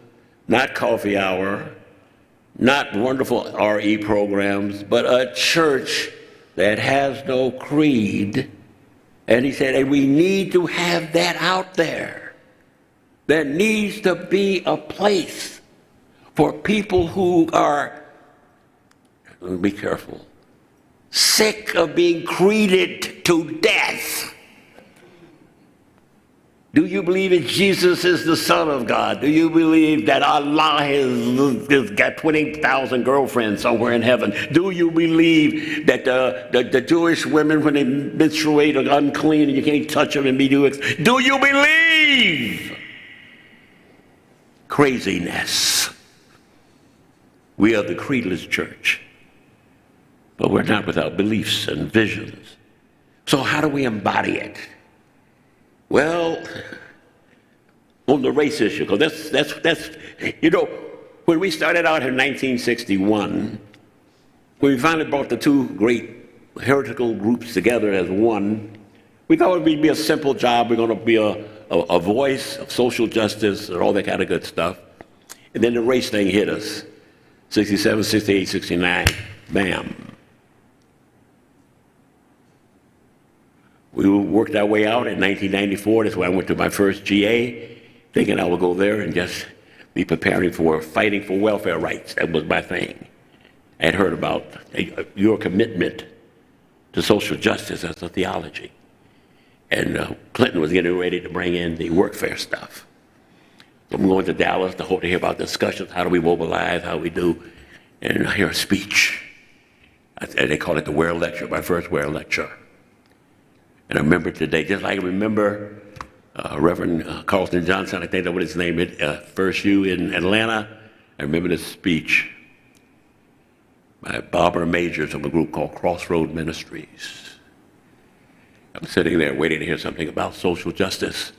not coffee hour, not wonderful RE programs, but a church that has no creed. And he said, and we need to have that out there. There needs to be a place for people who are, be careful, sick of being creeded to death. Do you believe that Jesus is the Son of God? Do you believe that Allah has got 20,000 girlfriends somewhere in heaven? Do you believe that the Jewish women, when they menstruate, are unclean and you can't touch them and be do? Do you believe? Craziness. We are the creedless church, but we're not without beliefs and visions. So how do we embody it? Well, on the race issue, because that's you know, when we started out in 1961, when we finally brought the two great heretical groups together as one, we thought it would be a simple job. We're going to be a voice of social justice and all that kind of good stuff. And then the race thing hit us. 67, 68, 69, bam. We worked our way out in 1994. That's when I went to my first GA, thinking I would go there and just be preparing for fighting for welfare rights. That was my thing. I had heard about your commitment to social justice as a theology. And Clinton was getting ready to bring in the workfare stuff. So I'm going to Dallas to hope to hear about discussions. How do we mobilize? How do we do? And I hear a speech. They call it the Ware Lecture, my first Ware Lecture. And I remember today, just like I remember Reverend Carlton Johnson, I think that's what his name is, First U in Atlanta. I remember this speech by Barbara Majors of a group called Crossroad Ministries. I'm sitting there waiting to hear something about social justice.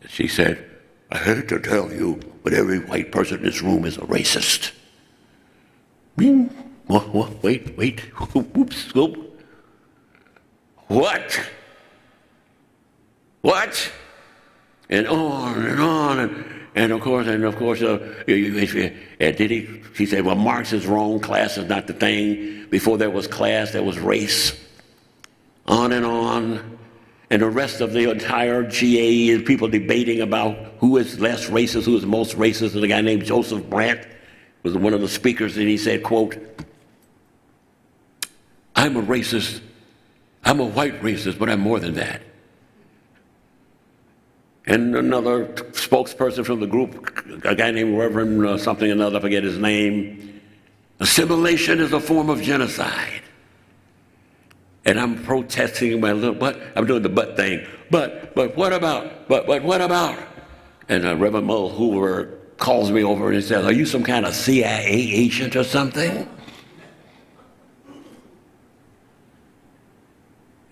And she said, I hate to tell you, but every white person in this room is a racist. Wait, oops, scoop. What? And on and on, and of course, she said, well, Marx is wrong, class is not the thing. Before there was class, there was race. On and on. And the rest of the entire GA is people debating about who is less racist, who is most racist. And a guy named Joseph Brandt was one of the speakers, and he said, quote, I'm a racist. I'm a white racist, but I'm more than that. And another spokesperson from the group, a guy named Reverend something or another, I forget his name, assimilation is a form of genocide. And I'm protesting my little butt. I'm doing the butt thing. But what about? But what about? And Reverend Mull Hoover calls me over and says, are you some kind of CIA agent or something?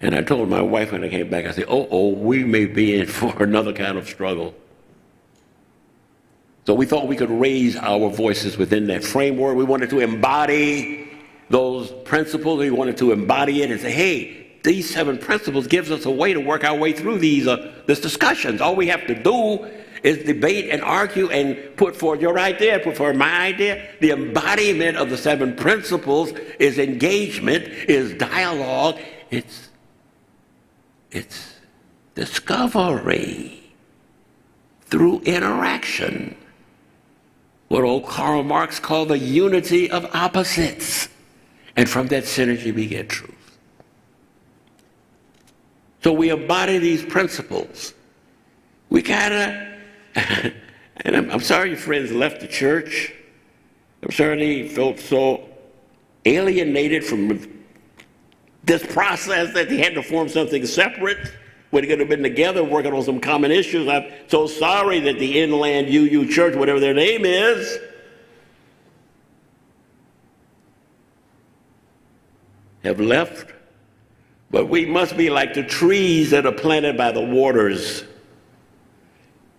And I told my wife when I came back, I said, we may be in for another kind of struggle. So we thought we could raise our voices within that framework. We wanted to embody those principles. We wanted to embody it and say, hey, these 7 principles gives us a way to work our way through these discussions. All we have to do is debate and argue and put forward your idea, put forward my idea. The embodiment of the 7 principles is engagement, is dialogue, it's discovery through interaction. What old Karl Marx called the unity of opposites. And from that synergy we get truth. So we embody these principles. We gotta, and I'm sorry your friends left the church. I'm sorry they felt so alienated from this process that they had to form something separate when they could have been together working on some common issues. I'm so sorry that the Inland UU Church, whatever their name is, have left. But we must be like the trees that are planted by the waters.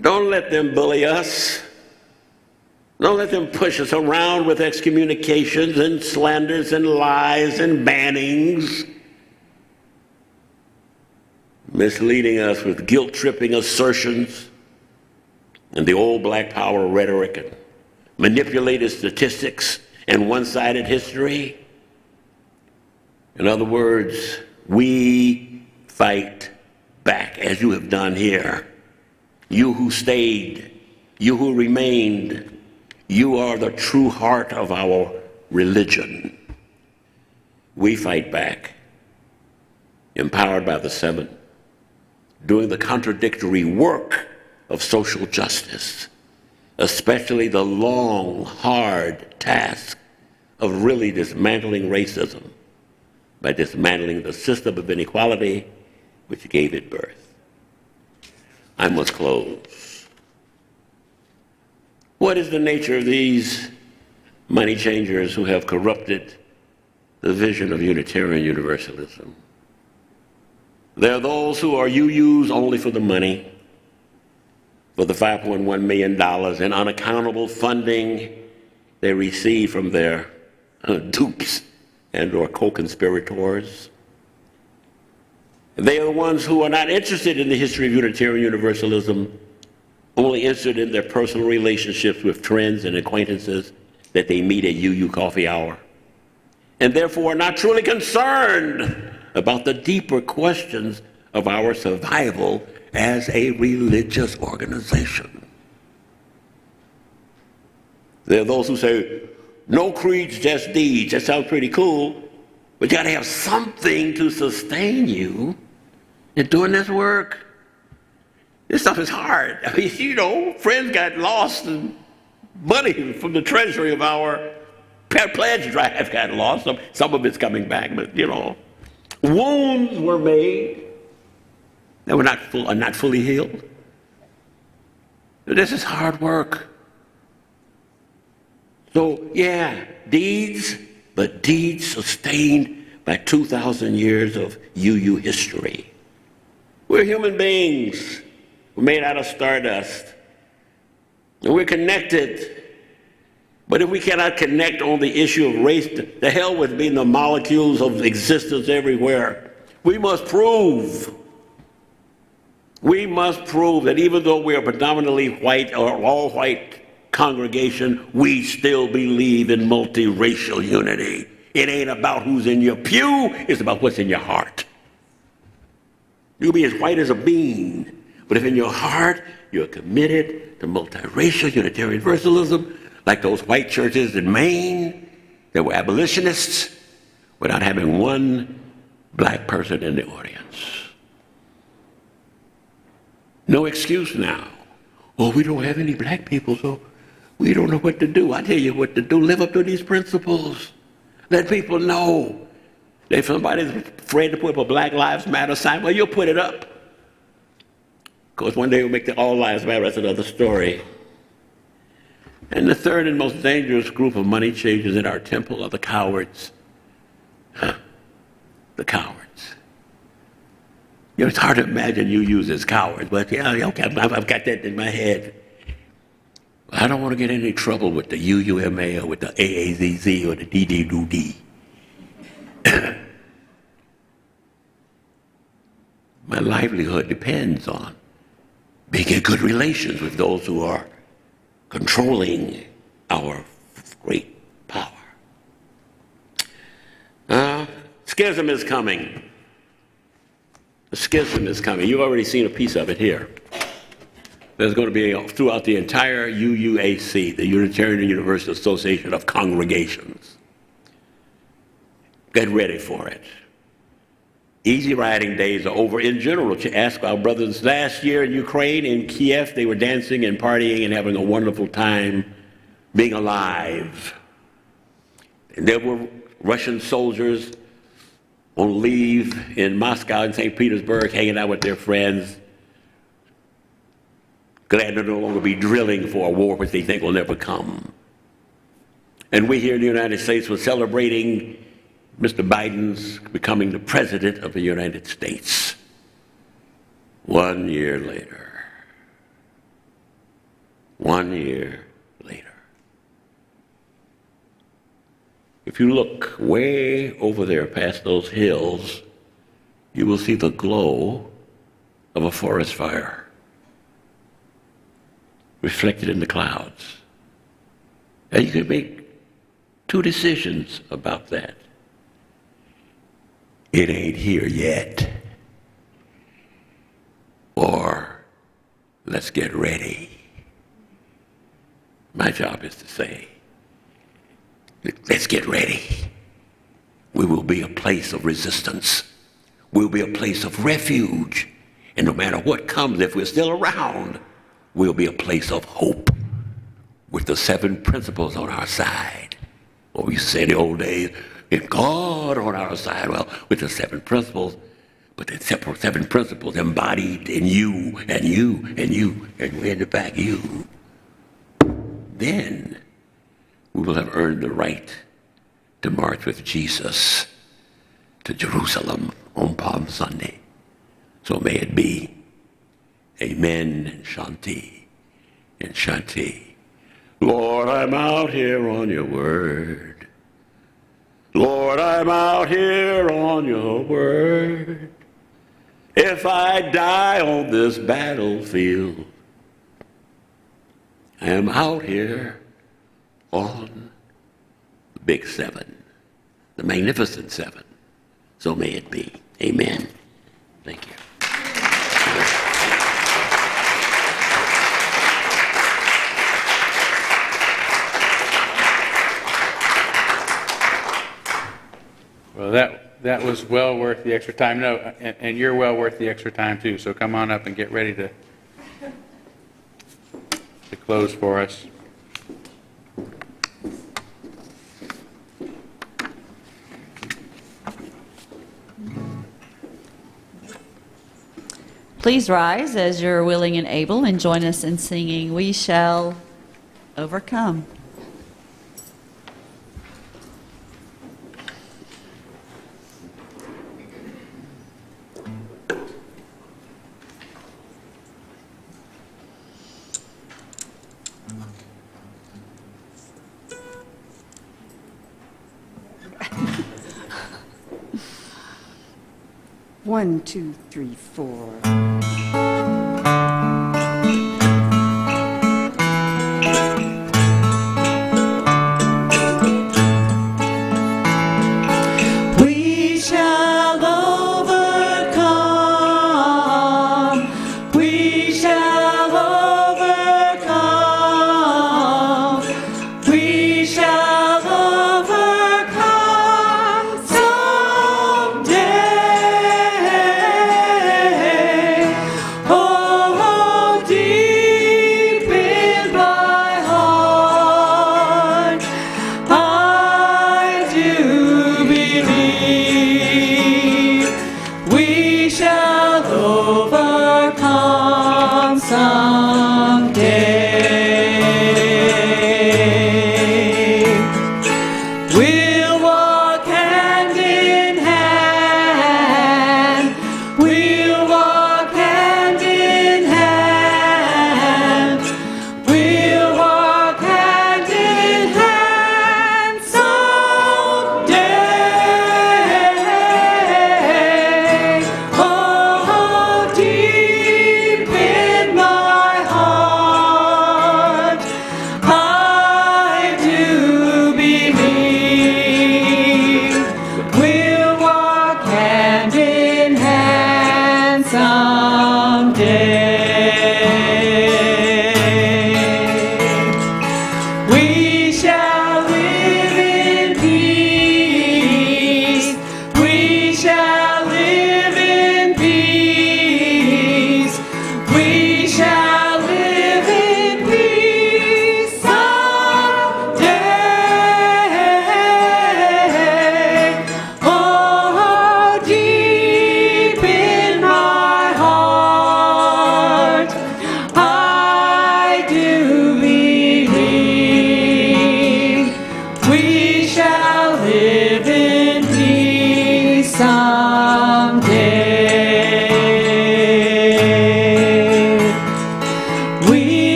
Don't let them bully us. Don't let them push us around with excommunications and slanders and lies and bannings, misleading us with guilt-tripping assertions and the old black power rhetoric and manipulated statistics and one-sided history. In other words, we fight back as you have done here. You who stayed, you who remained, you are the true heart of our religion. We fight back, empowered by the 7, doing the contradictory work of social justice, especially the long, hard task of really dismantling racism by dismantling the system of inequality which gave it birth. I must close. What is the nature of these money changers who have corrupted the vision of Unitarian Universalism? There are those who are UUs only for the money, for the $5.1 million in unaccountable funding they receive from their dupes and or co-conspirators. They are the ones who are not interested in the history of Unitarian Universalism, only interested in their personal relationships with friends and acquaintances that they meet at UU Coffee Hour, and therefore are not truly concerned about the deeper questions of our survival as a religious organization. There are those who say, no creeds, just deeds. That sounds pretty cool, but you got to have something to sustain you in doing this work. This stuff is hard. I mean, you know, friends got lost and money from the treasury of our pledge drive got lost. Some of it's coming back, but you know, wounds were made that are not fully healed. This is hard work. So yeah, deeds, but deeds sustained by 2,000 years of UU history. We're human beings. We're made out of stardust. And we're connected. But if we cannot connect on the issue of race, the hell with being the molecules of existence everywhere. We must prove that even though we are predominantly white or all white congregation, we still believe in multiracial unity. It ain't about who's in your pew, it's about what's in your heart. You'll be as white as a bean, but if in your heart you're committed to multiracial Unitarian Universalism, like those white churches in Maine that were abolitionists without having one black person in the audience. No excuse now. Oh, we don't have any black people, so we don't know what to do. I tell you what to do. Live up to these principles. Let people know. If somebody's afraid to put up a Black Lives Matter sign, well, you'll put it up. Of course, one day we'll make the All Lives Matter. That's another story. And the third and most dangerous group of money changers in our temple are the cowards. The cowards. You know, it's hard to imagine you use as cowards, but yeah, okay, I've got that in my head. I don't want to get in any trouble with the UUMA or with the AAZZ or the DDDD. My livelihood depends on being in good relations with those who are controlling our great power. Schism is coming. The schism is coming. You've already seen a piece of it here. There's going to be throughout the entire UUAC, the Unitarian Universalist Association of Congregations. Get ready for it. Easy riding days are over in general. To ask our brothers last year in Ukraine, in Kiev, they were dancing and partying and having a wonderful time being alive. And there were Russian soldiers on leave in Moscow and St. Petersburg, hanging out with their friends, glad to no longer be drilling for a war which they think will never come. And we here in the United States were celebrating Mr. Biden's becoming the President of the United States. 1 year later. 1 year later. If you look way over there past those hills, you will see the glow of a forest fire reflected in the clouds. And you can make two decisions about that. It ain't here yet. Or let's get ready. My job is to say, let's get ready. We will be a place of resistance. We'll be a place of refuge And no matter what comes, if we're still around, we'll be a place of hope with the 7 principles on our side. Or we used to say in the old days, with God on our side. Well, with the 7 principles, but the 7 principles embodied in you and you and you, and we're in the back, you. Then we will have earned the right to march with Jesus to Jerusalem on Palm Sunday. So may it be. Amen and Shanti and Shanti. Lord, I'm out here on your word. Lord, I'm out here on your word. If I die on this battlefield, I am out here on the big 7, the magnificent 7. So may it be. Amen. Thank you. Well, that was well worth the extra time. No, and you're well worth the extra time too. So come on up and get ready to close for us. Please rise as you're willing and able and join us in singing We Shall Overcome. One, two, three, four. We shall overcome. We shall overcome. We shall overcome someday.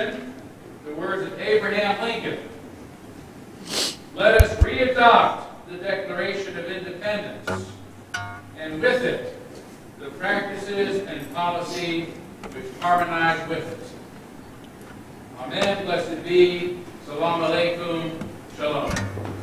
addition, the words of Abraham Lincoln. Let us readopt the Declaration of Independence, and with it, the practices and policy which harmonize with it. Amen. Blessed be. Salam alaikum. Shalom.